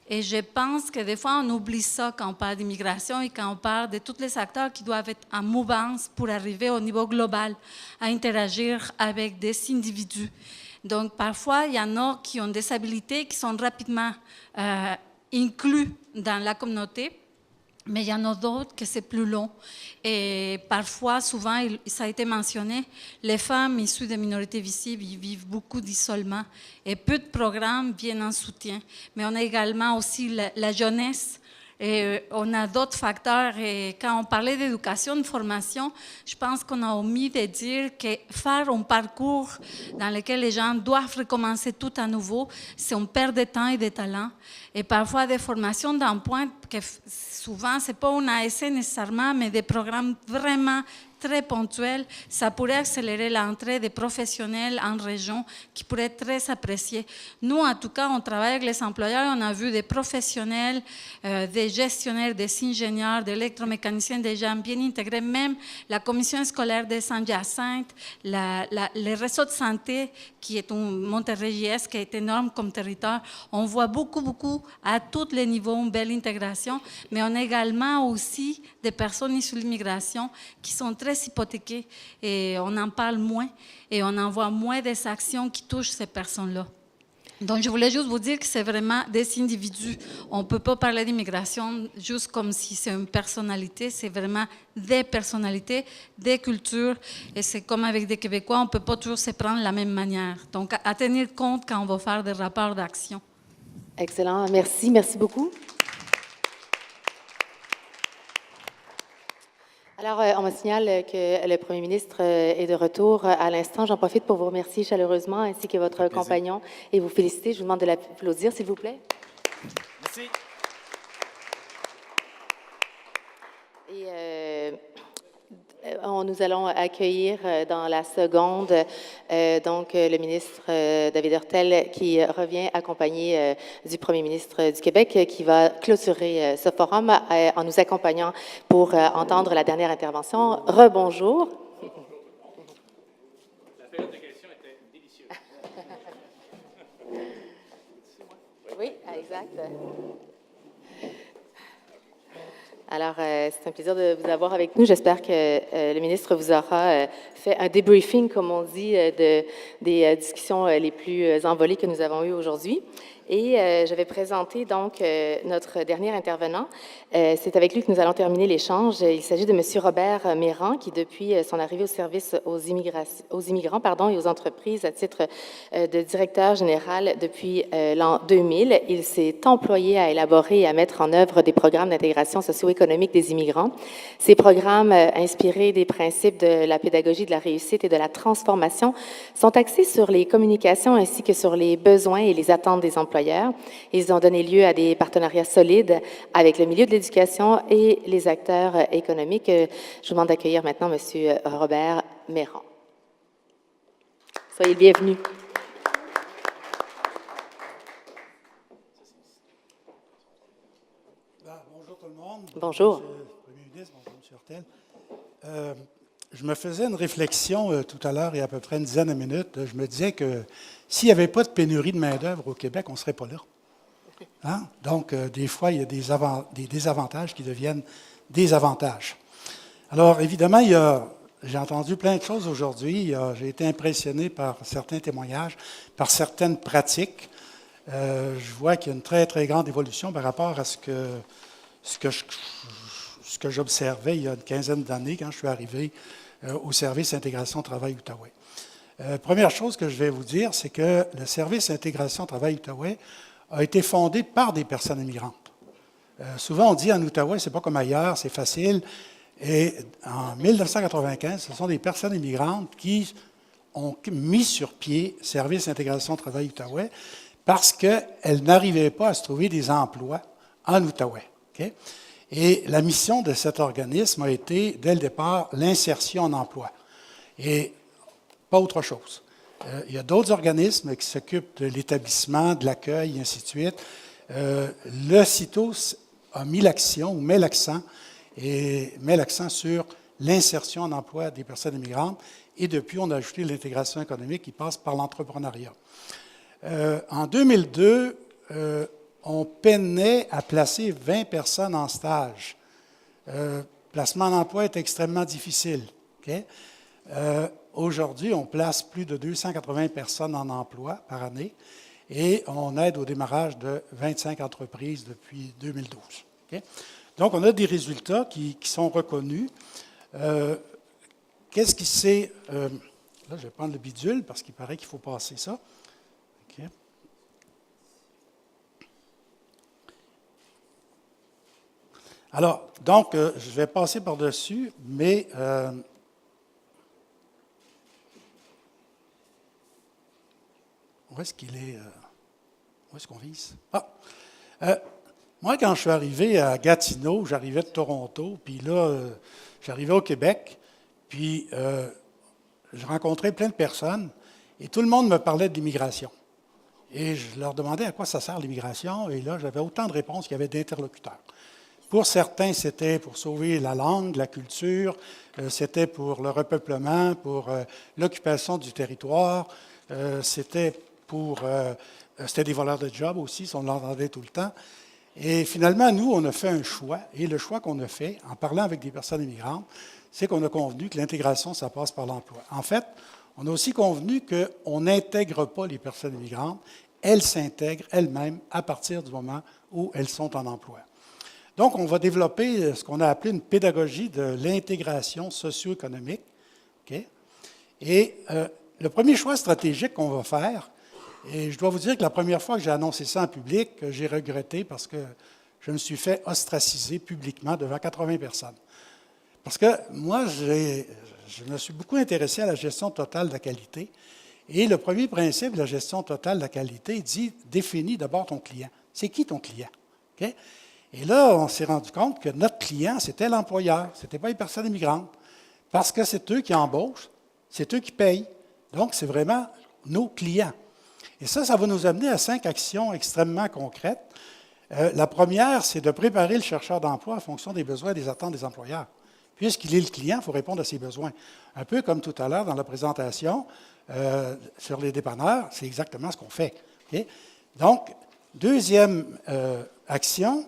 Et je pense que des fois, on oublie ça quand on parle d'immigration et quand on parle de tous les acteurs qui doivent être en mouvance pour arriver au niveau global à interagir avec des individus. Donc, parfois, il y en a qui ont des habilités qui sont rapidement inclus dans la communauté, mais il y en a d'autres que c'est plus long. Et parfois, souvent, ça a été mentionné, les femmes issues des minorités visibles ils vivent beaucoup d'isolement et peu de programmes viennent en soutien. Mais on a également aussi la jeunesse. Et on a d'autres facteurs. Et quand on parlait d'éducation, de formation, je pense qu'on a omis de dire que faire un parcours dans lequel les gens doivent recommencer tout à nouveau, c'est une perte de temps et de talent. Et parfois des formations d'un point que souvent, ce n'est pas une ASC nécessairement, mais des programmes vraiment très ponctuels, ça pourrait accélérer l'entrée des professionnels en région qui pourraient être très appréciés. Nous, en tout cas, on travaille avec les employeurs, on a vu des professionnels, des gestionnaires, des ingénieurs, des électromécaniciens, des gens bien intégrés, même la commission scolaire de Saint-Hyacinthe, les réseaux de santé, qui est un Monterrey-JS, qui est énorme comme territoire. On voit beaucoup, à tous les niveaux, une belle intégration, mais on a également aussi des personnes issues de l'immigration qui sont très très hypothéqué et on en parle moins et on en voit moins des actions qui touchent ces personnes-là. Donc, je voulais juste vous dire que c'est vraiment des individus. On ne peut pas parler d'immigration juste comme si c'est une personnalité. C'est vraiment des personnalités, des cultures. Et c'est comme avec des Québécois, on ne peut pas toujours se prendre de la même manière. Donc, à tenir compte quand on va faire des rapports d'action. Excellent. Merci. Merci beaucoup. Alors, on me signale que le premier ministre est de retour à l'instant. J'en profite pour vous remercier chaleureusement, ainsi que votre compagnon, et vous féliciter. Je vous demande de l'applaudir, s'il vous plaît. Merci. Et nous allons accueillir dans la seconde donc le ministre David Hurtel qui revient accompagné du premier ministre du Québec qui va clôturer ce forum en nous accompagnant pour entendre la dernière intervention. Rebonjour. La période de questions était délicieuse. Oui, exact. Alors, c'est un plaisir de vous avoir avec nous. J'espère que le ministre vous aura fait un débriefing, comme on dit, des discussions les plus envolées que nous avons eues aujourd'hui. Et je vais présenter donc notre dernier intervenant. C'est avec lui que nous allons terminer l'échange. Il s'agit de M. Robert Méran, qui, depuis son arrivée au service aux immigrants et aux entreprises à titre de directeur général depuis l'an 2000, il s'est employé à élaborer et à mettre en œuvre des programmes d'intégration socio-économique des immigrants. Ces programmes, inspirés des principes de la pédagogie de la réussite et de la transformation, sont axés sur les communications ainsi que sur les besoins et les attentes des employeurs. Ils ont donné lieu à des partenariats solides avec le milieu de l'éducation et les acteurs économiques. Je vous demande d'accueillir maintenant M. Robert Méran. Soyez le bienvenu. Bonjour tout le monde. Bonjour. Monsieur le Premier ministre, bonjour M. Hurtel. Je me faisais une réflexion tout à l'heure, il y a à peu près une dizaine de minutes. Je me disais que s'il n'y avait pas de pénurie de main-d'œuvre au Québec, on ne serait pas là. Hein? Donc, des fois, il y a des désavantages qui deviennent des avantages. Alors, évidemment, j'ai entendu plein de choses aujourd'hui. J'ai été impressionné par certains témoignages, par certaines pratiques. Je vois qu'il y a une très, très grande évolution par rapport à ce que j'observais il y a une quinzaine d'années quand je suis arrivé au service Intégration Travail Outaouais. Première chose que je vais vous dire, c'est que le service Intégration Travail Outaouais a été fondé par des personnes immigrantes. Souvent, on dit en Outaouais, c'est pas comme ailleurs, c'est facile. Et en 1995, ce sont des personnes immigrantes qui ont mis sur pied Service Intégration Travail Outaouais parce qu'elles n'arrivaient pas à se trouver des emplois en Outaouais. Okay? Et la mission de cet organisme a été, dès le départ, l'insertion en emploi. Et pas autre chose. Il y a d'autres organismes qui s'occupent de l'établissement, de l'accueil, et ainsi de suite. Le CITO a mis l'accent, ou met l'accent sur l'insertion en emploi des personnes immigrantes. Et depuis, on a ajouté l'intégration économique qui passe par l'entrepreneuriat. En 2002, on peinait à placer 20 personnes en stage. Placement en emploi est extrêmement difficile. Okay? Aujourd'hui, on place plus de 280 personnes en emploi par année et on aide au démarrage de 25 entreprises depuis 2012. Okay? Donc, on a des résultats qui sont reconnus. Qu'est-ce qui s'est... là, je vais prendre le bidule parce qu'il paraît qu'il faut passer ça. Okay. Alors, donc, je vais passer par-dessus, mais où est-ce qu'il est? Où est-ce qu'on vise? Moi, quand je suis arrivé à Gatineau, j'arrivais de Toronto, puis là, j'arrivais au Québec, puis je rencontrais plein de personnes, et tout le monde me parlait de l'immigration. Et je leur demandais à quoi ça sert l'immigration, et là, j'avais autant de réponses qu'il y avait d'interlocuteurs. Pour certains, c'était pour sauver la langue, la culture, c'était pour le repeuplement, pour l'occupation du territoire, c'était des voleurs de job aussi, on l'entendait tout le temps. Et finalement, nous, on a fait un choix, et le choix qu'on a fait, en parlant avec des personnes immigrantes, c'est qu'on a convenu que l'intégration, ça passe par l'emploi. En fait, on a aussi convenu qu'on n'intègre pas les personnes immigrantes, elles s'intègrent elles-mêmes à partir du moment où elles sont en emploi. Donc, on va développer ce qu'on a appelé une pédagogie de l'intégration socio-économique. Okay? Et le premier choix stratégique qu'on va faire, et je dois vous dire que la première fois que j'ai annoncé ça en public, j'ai regretté parce que je me suis fait ostraciser publiquement devant 80 personnes. Parce que moi, je me suis beaucoup intéressé à la gestion totale de la qualité. Et le premier principe de la gestion totale de la qualité dit définis d'abord ton client. C'est qui ton client? Okay? Et là, on s'est rendu compte que notre client, c'était l'employeur, ce n'était pas les personnes immigrantes. Parce que c'est eux qui embauchent, c'est eux qui payent. Donc, c'est vraiment nos clients. Et ça va nous amener à 5 actions extrêmement concrètes. La première, c'est de préparer le chercheur d'emploi en fonction des besoins et des attentes des employeurs. Puisqu'il est le client, il faut répondre à ses besoins. Un peu comme tout à l'heure dans la présentation sur les dépanneurs, c'est exactement ce qu'on fait. Okay? Donc, deuxième action,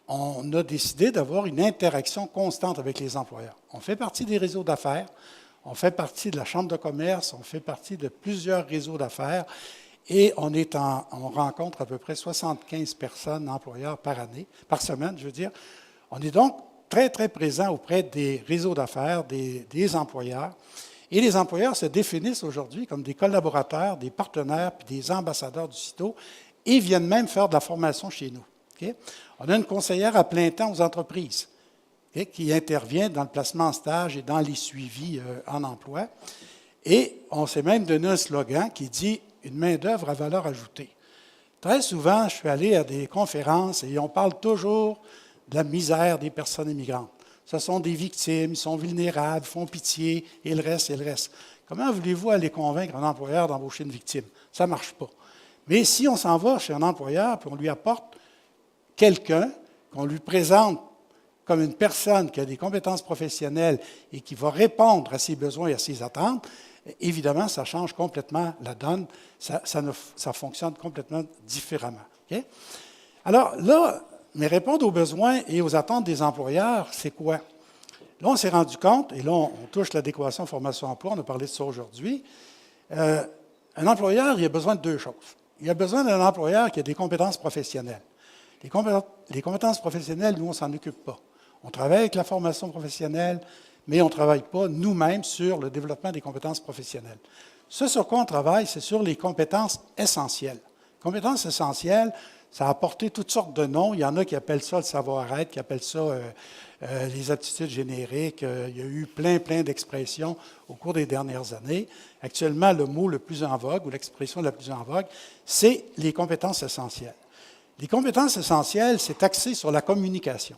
on a décidé d'avoir une interaction constante avec les employeurs. On fait partie des réseaux d'affaires, on fait partie de la Chambre de commerce, on fait partie de plusieurs réseaux d'affaires et on rencontre à peu près 75 personnes, employeurs par semaine, je veux dire. On est donc très, très présent auprès des réseaux d'affaires, des employeurs. Et les employeurs se définissent aujourd'hui comme des collaborateurs, des partenaires, puis des ambassadeurs du CITO et viennent même faire de la formation chez nous. Okay? On a une conseillère à plein temps aux entreprises qui intervient dans le placement en stage et dans les suivis en emploi. Et on s'est même donné un slogan qui dit « Une main-d'œuvre à valeur ajoutée ». Très souvent, je suis allé à des conférences et on parle toujours de la misère des personnes immigrantes. Ce sont des victimes, ils sont vulnérables, font pitié, et le reste, et le reste. Comment voulez-vous aller convaincre un employeur d'embaucher une victime? Ça ne marche pas. Mais si on s'en va chez un employeur et on lui apporte quelqu'un, qu'on lui présente comme une personne qui a des compétences professionnelles et qui va répondre à ses besoins et à ses attentes, évidemment, ça change complètement la donne. Ça fonctionne complètement différemment. Okay? Alors là, mais répondre aux besoins et aux attentes des employeurs, c'est quoi? Là, on s'est rendu compte, et là, on touche l'adéquation formation-emploi, on a parlé de ça aujourd'hui. Un employeur, il a besoin de 2 choses. Il a besoin d'un employeur qui a des compétences professionnelles. Les compétences professionnelles, nous, on ne s'en occupe pas. On travaille avec la formation professionnelle, mais on ne travaille pas nous-mêmes sur le développement des compétences professionnelles. Ce sur quoi on travaille, c'est sur les compétences essentielles. Compétences essentielles, ça a apporté toutes sortes de noms. Il y en a qui appellent ça le savoir-être, qui appellent ça les aptitudes génériques. Il y a eu plein d'expressions au cours des dernières années. Actuellement, le mot le plus en vogue, ou l'expression la plus en vogue, c'est les compétences essentielles. Les compétences essentielles, c'est axé sur la communication.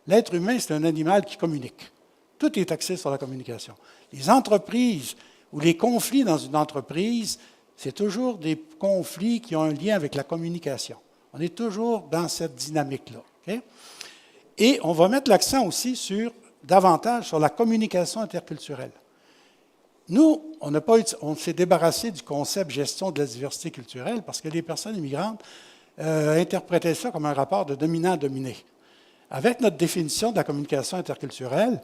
L'être humain, c'est un animal qui communique. Tout est axé sur la communication. Les entreprises ou les conflits dans une entreprise, c'est toujours des conflits qui ont un lien avec la communication. On est toujours dans cette dynamique-là. Okay? Et on va mettre l'accent aussi davantage sur la communication interculturelle. Nous, on s'est débarrassé du concept gestion de la diversité culturelle parce que les personnes immigrantes interprétaient ça comme un rapport de dominant-dominé. Avec notre définition de la communication interculturelle,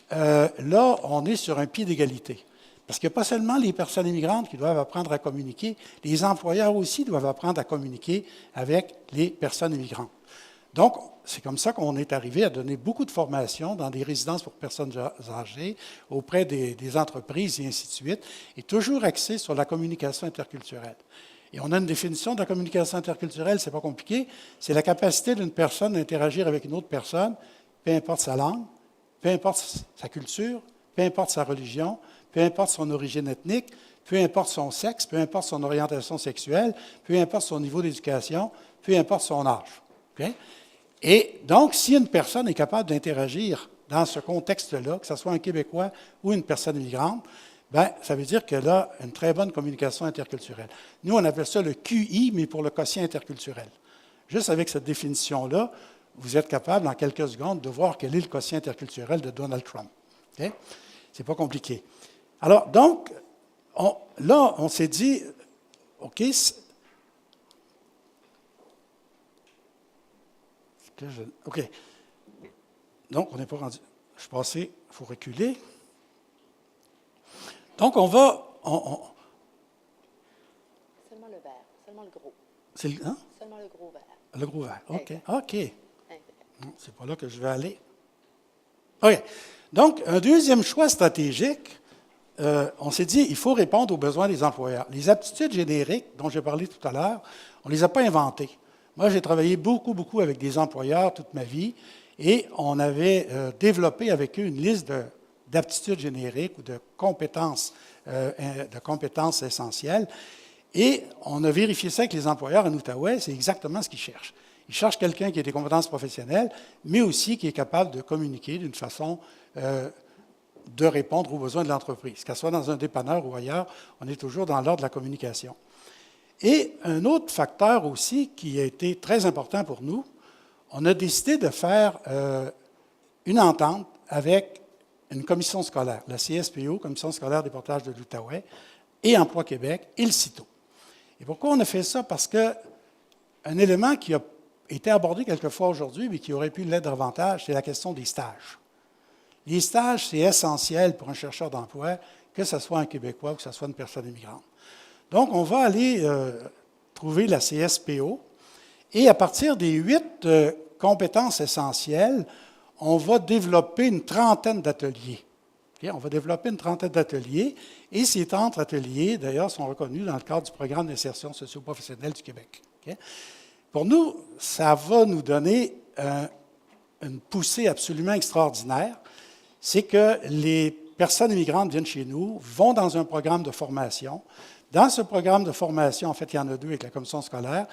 là, on est sur un pied d'égalité. Parce qu'il n'y a pas seulement les personnes immigrantes qui doivent apprendre à communiquer, les employeurs aussi doivent apprendre à communiquer avec les personnes immigrantes. Donc, c'est comme ça qu'on est arrivé à donner beaucoup de formations dans des résidences pour personnes âgées, auprès des entreprises et ainsi de suite, et toujours axé sur la communication interculturelle. Et on a une définition de la communication interculturelle, ce n'est pas compliqué, c'est la capacité d'une personne d'interagir avec une autre personne, peu importe sa langue, peu importe sa culture, peu importe sa religion, peu importe son origine ethnique, peu importe son sexe, peu importe son orientation sexuelle, peu importe son niveau d'éducation, peu importe son âge. Okay? Et donc, si une personne est capable d'interagir dans ce contexte-là, que ce soit un Québécois ou une personne immigrante, bien, ça veut dire qu'elle a une très bonne communication interculturelle. Nous, on appelle ça le QI, mais pour le quotient interculturel. Juste avec cette définition-là, vous êtes capable, en quelques secondes, de voir quel est le quotient interculturel de Donald Trump. Okay? Ce n'est pas compliqué. Alors, donc, là, on s'est dit, OK, OK. Donc, on n'est pas rendu. je suis passé, il faut reculer. Donc, on va... Seulement le vert, seulement le gros. C'est hein? Seulement le gros vert. Le gros vert, OK. OK. C'est pas là que je vais aller. OK. Donc, un deuxième choix stratégique, on s'est dit, il faut répondre aux besoins des employeurs. Les aptitudes génériques dont j'ai parlé tout à l'heure, on ne les a pas inventées. Moi, j'ai travaillé beaucoup avec des employeurs toute ma vie et on avait développé avec eux une liste d'aptitudes génériques ou de compétences essentielles. Et on a vérifié ça avec les employeurs en Outaouais, c'est exactement ce qu'ils cherchent. Ils cherchent quelqu'un qui a des compétences professionnelles, mais aussi qui est capable de communiquer d'une façon de répondre aux besoins de l'entreprise. Qu'elle soit dans un dépanneur ou ailleurs, on est toujours dans l'ordre de la communication. Et un autre facteur aussi qui a été très important pour nous, on a décidé de faire une entente avec une commission scolaire, la CSPO, Commission scolaire des portages de l'Outaouais, et Emploi Québec, et le CITO. Et pourquoi on a fait ça? Parce qu'un élément qui a été abordé quelquefois aujourd'hui, mais qui aurait pu l'être davantage, c'est la question des stages. Les stages, c'est essentiel pour un chercheur d'emploi, que ce soit un Québécois ou que ce soit une personne immigrante. Donc, on va aller trouver la CSPO, et à partir des 8 compétences essentielles, on va développer une trentaine d'ateliers. Okay? On va développer une trentaine d'ateliers, et ces 30 ateliers, d'ailleurs, sont reconnus dans le cadre du programme d'insertion socio-professionnelle du Québec. Okay? Pour nous, ça va nous donner une poussée absolument extraordinaire. C'est que les personnes immigrantes viennent chez nous, vont dans un programme de formation. Dans ce programme de formation, en fait, il y en a 2 avec la commission scolaire.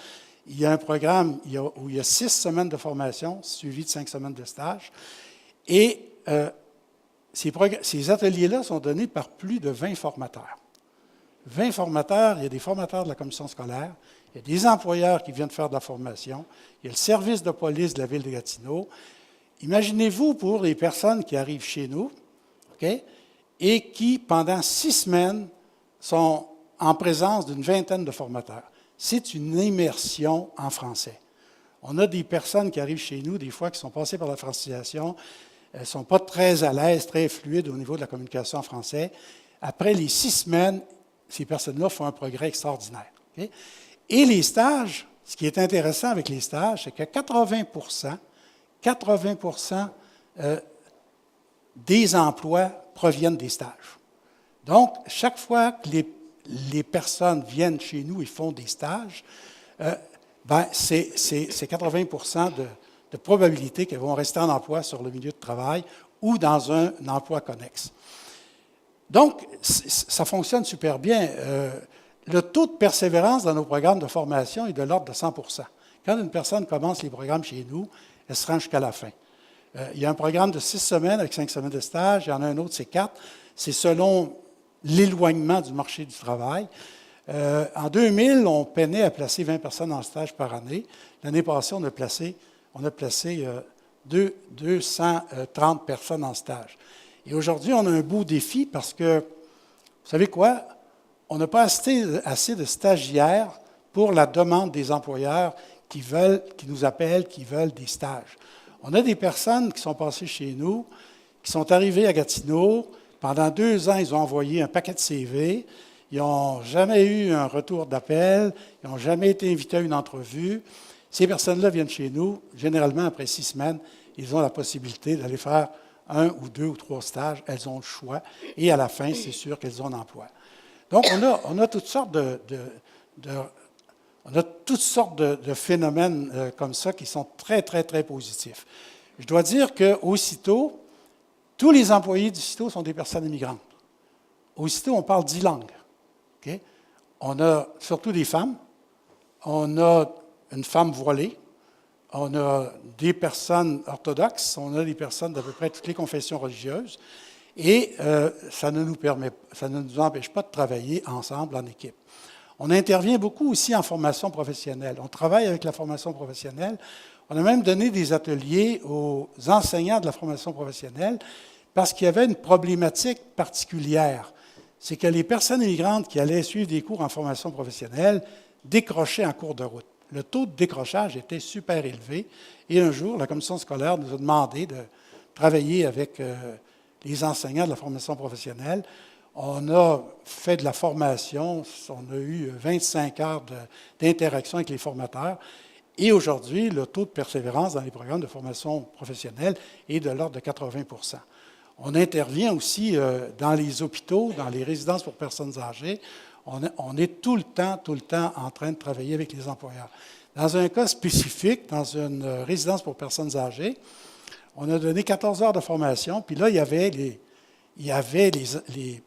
Il y a un programme où il y a 6 semaines de formation, suivi de 5 semaines de stage. Et ces ateliers-là sont donnés par plus de 20 formateurs. 20 formateurs, il y a des formateurs de la commission scolaire, il y a des employeurs qui viennent faire de la formation, il y a le service de police de la ville de Gatineau. Imaginez-vous pour les personnes qui arrivent chez nous, okay, et qui, pendant 6 semaines, sont en présence d'une vingtaine de formateurs. C'est une immersion en français. On a des personnes qui arrivent chez nous, des fois, qui sont passées par la francisation, elles ne sont pas très à l'aise, très fluides au niveau de la communication en français. Après les 6 semaines, ces personnes-là font un progrès extraordinaire. Okay? Et les stages, ce qui est intéressant avec les stages, c'est que 80 des emplois proviennent des stages. Donc, chaque fois que les personnes viennent chez nous et font des stages, c'est 80 de probabilité qu'elles vont rester en emploi sur le milieu de travail ou dans un emploi connexe. Donc, ça fonctionne super bien. Le taux de persévérance dans nos programmes de formation est de l'ordre de 100 %. Quand une personne commence les programmes chez nous, elle se rend jusqu'à la fin. Il y a un programme de 6 semaines avec 5 semaines de stage. Il y en a un autre, c'est 4. C'est selon l'éloignement du marché du travail. En 2000, on peinait à placer 20 personnes en stage par année. L'année passée, on a placé 230 personnes en stage. Et aujourd'hui, on a un beau défi parce que, vous savez quoi? On n'a pas assez de stagiaires pour la demande des employeurs qui nous appellent, qui veulent des stages. On a des personnes qui sont passées chez nous, qui sont arrivées à Gatineau. Pendant 2 ans, ils ont envoyé un paquet de CV. Ils n'ont jamais eu un retour d'appel. Ils n'ont jamais été invités à une entrevue. Ces personnes-là viennent chez nous. Généralement, après 6 semaines, ils ont la possibilité d'aller faire 1 ou 2 ou 3 stages. Elles ont le choix. Et à la fin, c'est sûr qu'elles ont un emploi. Donc, on a toutes sortes de phénomènes comme ça qui sont très, très, très positifs. Je dois dire qu'au CITO, tous les employés du CITO sont des personnes immigrantes. Au CITO, on parle 10 langues. Okay? On a surtout des femmes. On a une femme voilée. On a des personnes orthodoxes. On a des personnes d'à peu près toutes les confessions religieuses. Et ça ne nous empêche pas de travailler ensemble en équipe. On intervient beaucoup aussi en formation professionnelle. On travaille avec la formation professionnelle. On a même donné des ateliers aux enseignants de la formation professionnelle parce qu'il y avait une problématique particulière. C'est que les personnes immigrantes qui allaient suivre des cours en formation professionnelle décrochaient en cours de route. Le taux de décrochage était super élevé. Et un jour, la commission scolaire nous a demandé travaillé avec les enseignants de la formation professionnelle. On a fait de la formation, on a eu 25 heures d'interaction avec les formateurs. Et aujourd'hui, le taux de persévérance dans les programmes de formation professionnelle est de l'ordre de 80 %. On intervient aussi dans les hôpitaux, dans les résidences pour personnes âgées. On est tout le temps en train de travailler avec les employeurs. Dans un cas spécifique, dans une résidence pour personnes âgées, on a donné 14 heures de formation, puis là, il y avait les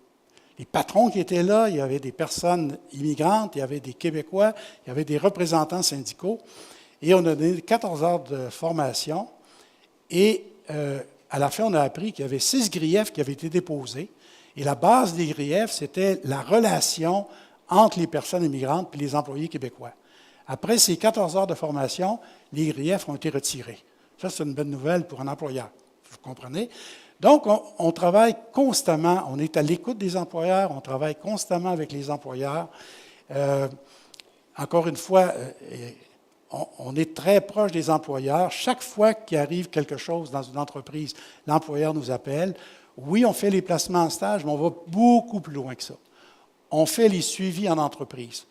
patrons qui étaient là, il y avait des personnes immigrantes, il y avait des Québécois, il y avait des représentants syndicaux, et on a donné 14 heures de formation, et à la fin, on a appris qu'il y avait 6 griefs qui avaient été déposés, et la base des griefs, c'était la relation entre les personnes immigrantes et les employés québécois. Après ces 14 heures de formation, les griefs ont été retirés. Ça, c'est une bonne nouvelle pour un employeur, vous comprenez? Donc, on travaille constamment, on est à l'écoute des employeurs, on travaille constamment avec les employeurs. Encore une fois, on est très proche des employeurs. Chaque fois qu'il arrive quelque chose dans une entreprise, l'employeur nous appelle. Oui, on fait les placements en stage, mais on va beaucoup plus loin que ça. On fait les suivis en entreprise.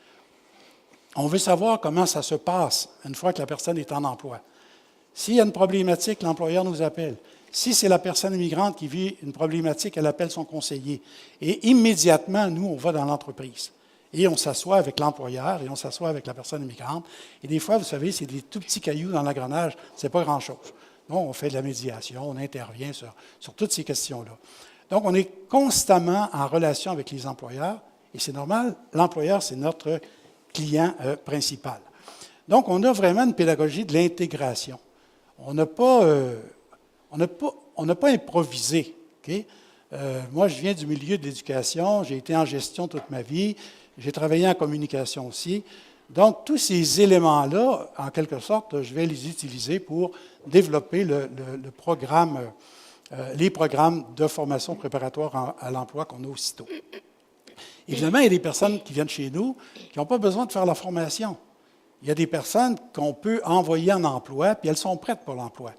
On veut savoir comment ça se passe une fois que la personne est en emploi. S'il y a une problématique, l'employeur nous appelle. Si c'est la personne immigrante qui vit une problématique, elle appelle son conseiller. Et immédiatement, nous, on va dans l'entreprise. Et on s'assoit avec l'employeur et on s'assoit avec la personne immigrante. Et des fois, vous savez, c'est des tout petits cailloux dans l'engrenage, ce n'est pas grand-chose. Donc, on fait de la médiation, on intervient sur toutes ces questions-là. Donc, on est constamment en relation avec les employeurs, et c'est normal, l'employeur, c'est notre client principal. Donc, on a vraiment une pédagogie de l'intégration. On n'a pas improvisé. Okay? Moi, je viens du milieu de l'éducation, j'ai été en gestion toute ma vie, j'ai travaillé en communication aussi. Donc, tous ces éléments-là, en quelque sorte, je vais les utiliser pour développer les programmes de formation préparatoire à l'emploi qu'on a aussitôt. Évidemment, il y a des personnes qui viennent chez nous qui n'ont pas besoin de faire la formation. Il y a des personnes qu'on peut envoyer en emploi, puis elles sont prêtes pour l'emploi.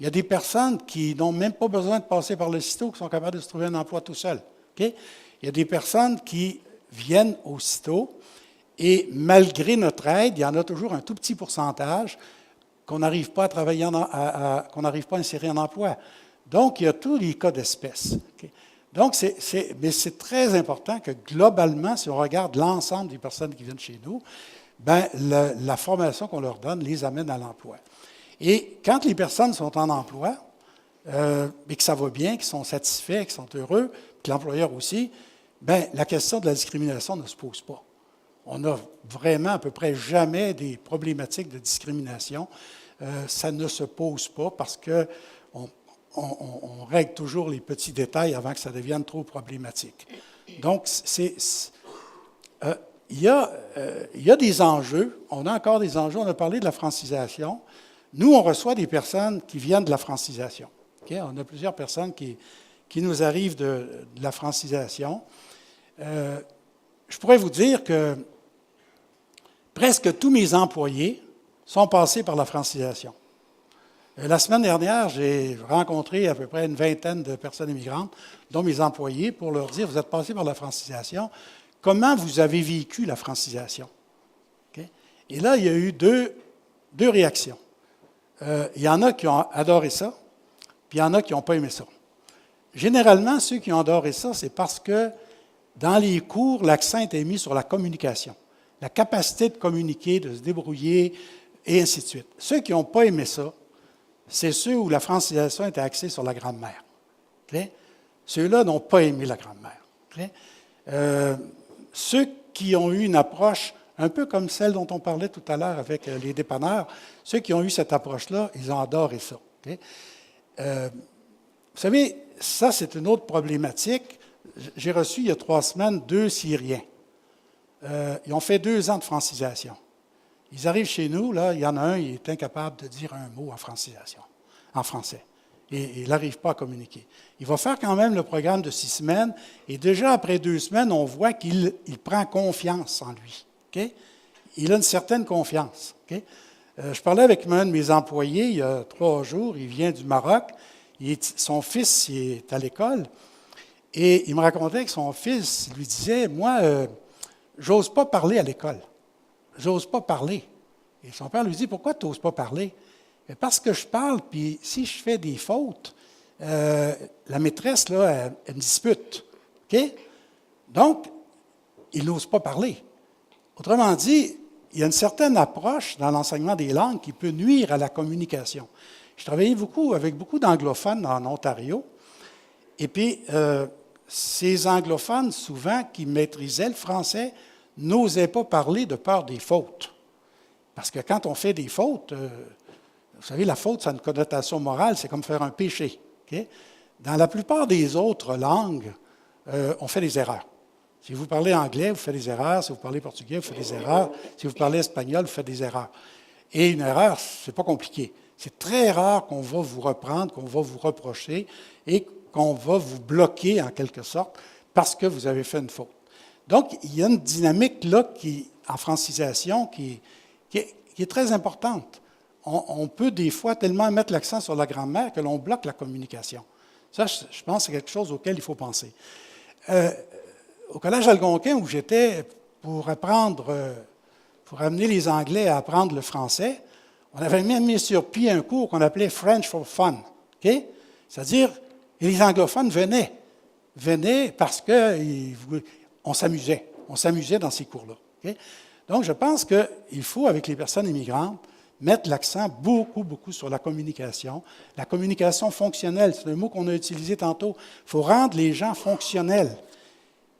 Il y a des personnes qui n'ont même pas besoin de passer par le CITO, qui sont capables de se trouver un emploi tout seul. Okay? Il y a des personnes qui viennent au CITO, et malgré notre aide, il y en a toujours un tout petit pourcentage qu'on n'arrive pas à travailler, qu'on n'arrive pas à insérer en emploi. Donc, il y a tous les cas d'espèce. Okay? Donc, mais c'est très important que globalement, si on regarde l'ensemble des personnes qui viennent chez nous, ben, la formation qu'on leur donne les amène à l'emploi. Et quand les personnes sont en emploi, et que ça va bien, qu'ils sont satisfaits, qu'ils sont heureux, que l'employeur aussi, ben, la question de la discrimination ne se pose pas. On n'a vraiment à peu près jamais des problématiques de discrimination. Ça ne se pose pas parce qu'on règle toujours les petits détails avant que ça devienne trop problématique. Donc, il y a des enjeux. On a encore des enjeux. On a parlé de la francisation. Nous, on reçoit des personnes qui viennent de la francisation. Okay? On a plusieurs personnes qui nous arrivent de la francisation. Je pourrais vous dire que presque tous mes employés sont passés par la francisation. La semaine dernière, j'ai rencontré à peu près une vingtaine de personnes immigrantes, dont mes employés, pour leur dire, vous êtes passés par la francisation, comment vous avez vécu la francisation? Okay? Et là, il y a eu deux réactions. Il y en a qui ont adoré ça, puis il y en a qui n'ont pas aimé ça. Généralement, ceux qui ont adoré ça, c'est parce que dans les cours, l'accent était mis sur la communication, la capacité de communiquer, de se débrouiller, et ainsi de suite. Ceux qui n'ont pas aimé ça, c'est ceux où la francisation était axée sur la grammaire. Okay? Ceux-là n'ont pas aimé la grammaire. Okay? Ceux qui ont eu une approche un peu comme celle dont on parlait tout à l'heure avec les dépanneurs, ceux qui ont eu cette approche-là, ils ont adoré ça. Okay? Vous savez, ça, c'est une autre problématique. J'ai reçu, il y a 3 semaines, 2 Syriens. Ils ont fait 2 ans de francisation. Ils arrivent chez nous, là, il y en a un, il est incapable de dire un mot en francisation, en français. Et il n'arrive pas à communiquer. Il va faire quand même le programme de 6 semaines, et déjà après 2 semaines, on voit qu'il prend confiance en lui. Okay? Il a une certaine confiance. Okay? Je parlais avec un de mes employés il y a 3 jours, il vient du Maroc. Son fils il est à l'école et il me racontait que son fils lui disait, « Moi, j'ose pas parler à l'école. J'ose pas parler. » Et son père lui dit, « Pourquoi tu n'oses pas parler? » Parce que je parle, puis si je fais des fautes, la maîtresse, là, elle me dispute. OK? Donc, il n'ose pas parler. Autrement dit, il y a une certaine approche dans l'enseignement des langues qui peut nuire à la communication. Je travaillais avec beaucoup d'anglophones en Ontario, et puis ces anglophones, souvent, qui maîtrisaient le français, n'osaient pas parler de peur des fautes. Parce que quand on fait des fautes, vous savez, la faute, ça a une connotation morale, c'est comme faire un péché. Okay? Dans la plupart des autres langues, on fait des erreurs. Si vous parlez anglais, vous faites des erreurs. Si vous parlez portugais, vous faites des erreurs. Si vous parlez espagnol, vous faites des erreurs. Et une erreur, ce n'est pas compliqué. C'est très rare qu'on va vous reprendre, qu'on va vous reprocher et qu'on va vous bloquer en quelque sorte parce que vous avez fait une faute. Donc, il y a une dynamique là en francisation qui est très importante. On peut des fois tellement mettre l'accent sur la grammaire que l'on bloque la communication. Ça, je pense que c'est quelque chose auquel il faut penser. Au Collège Algonquin, où j'étais pour amener les Anglais à apprendre le français, on avait même mis sur pied un cours qu'on appelait French for Fun. Okay? C'est-à-dire, les anglophones venaient parce qu'on s'amusait. On s'amusait dans ces cours-là. Okay? Donc, je pense qu'il faut, avec les personnes immigrantes, mettre l'accent beaucoup, beaucoup sur la communication fonctionnelle. C'est un mot qu'on a utilisé tantôt. Il faut rendre les gens fonctionnels.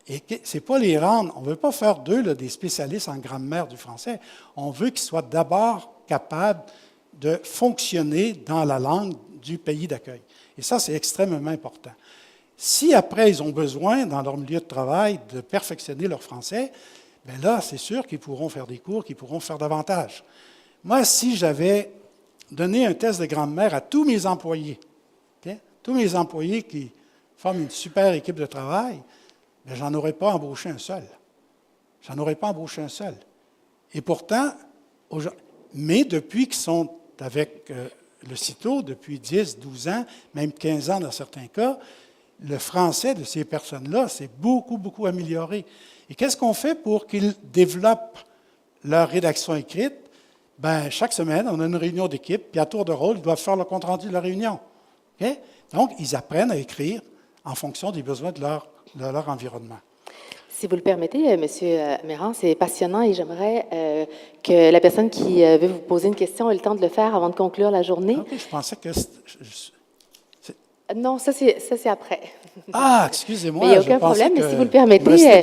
Et ce n'est pas les rendre, on ne veut pas faire d'eux des spécialistes en grammaire du français. On veut qu'ils soient d'abord capables de fonctionner dans la langue du pays d'accueil. Et ça, c'est extrêmement important. Si après, ils ont besoin, dans leur milieu de travail, de perfectionner leur français, bien là, c'est sûr qu'ils pourront faire des cours, qu'ils pourront faire davantage. Moi, si j'avais donné un test de grammaire à tous mes employés, okay? Tous mes employés qui forment une super équipe de travail, bien, j'en aurais pas embauché un seul. J'en aurais pas embauché un seul. Et pourtant, mais depuis qu'ils sont avec le CITO, depuis 10, 12 ans, même 15 ans dans certains cas, le français de ces personnes-là s'est beaucoup, beaucoup amélioré. Et qu'est-ce qu'on fait pour qu'ils développent leur rédaction écrite? Bien, chaque semaine, on a une réunion d'équipe, puis à tour de rôle, ils doivent faire le compte-rendu de la réunion. Okay? Donc, ils apprennent à écrire en fonction des besoins de leur environnement. Si vous le permettez, M. Méran, c'est passionnant et j'aimerais que la personne qui veut vous poser une question ait le temps de le faire avant de conclure la journée. OK, je pensais que... Non, ça c'est après. Ah, excusez-moi. Mais il n'y a aucun problème, mais si vous le permettez,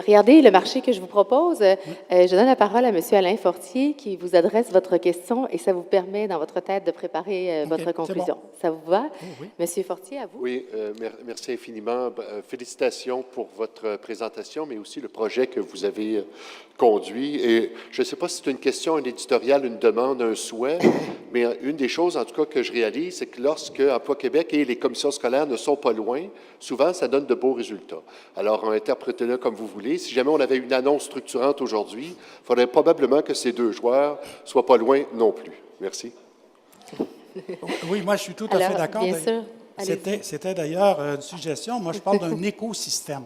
regardez le marché que je vous propose. Je donne la parole à M. Alain Fortier qui vous adresse votre question et ça vous permet dans votre tête de préparer votre conclusion. Bon. Ça vous va? Oui. M. Fortier, à vous. Oui, merci infiniment. Félicitations pour votre présentation, mais aussi le projet que vous avez conduit. Et je ne sais pas si c'est une question, un éditorial, une demande, un souhait, mais une des choses, en tout cas, que je réalise, c'est que lorsque Emploi Québec et les commissions scolaires ne sont pas loin, souvent, ça donne de beaux résultats. Alors, interprétez-le comme vous voulez. Si jamais on avait une annonce structurante aujourd'hui, il faudrait probablement que ces deux joueurs ne soient pas loin non plus. Merci. Oui, moi, je suis tout à fait d'accord. C'était d'ailleurs une suggestion. Moi, je parle d'un écosystème.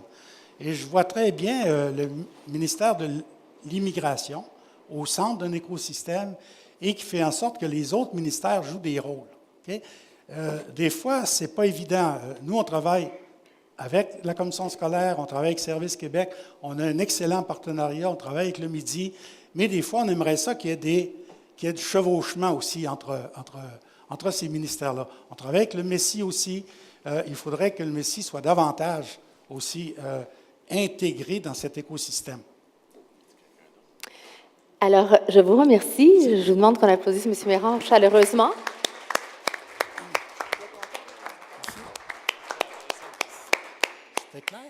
Et je vois très bien le ministère de l'Immigration au centre d'un écosystème et qui fait en sorte que les autres ministères jouent des rôles. Okay? Des fois, ce n'est pas évident. Nous, on travaille avec la commission scolaire, on travaille avec Service Québec, on a un excellent partenariat, on travaille avec le Midi, mais des fois, on aimerait ça qu'il y ait du chevauchement aussi entre ces ministères-là. On travaille avec le Messie aussi. Il faudrait que le Messie soit davantage aussi intégré dans cet écosystème. Alors, je vous remercie. Je vous demande qu'on applaudisse M. Méran chaleureusement. C'était clair?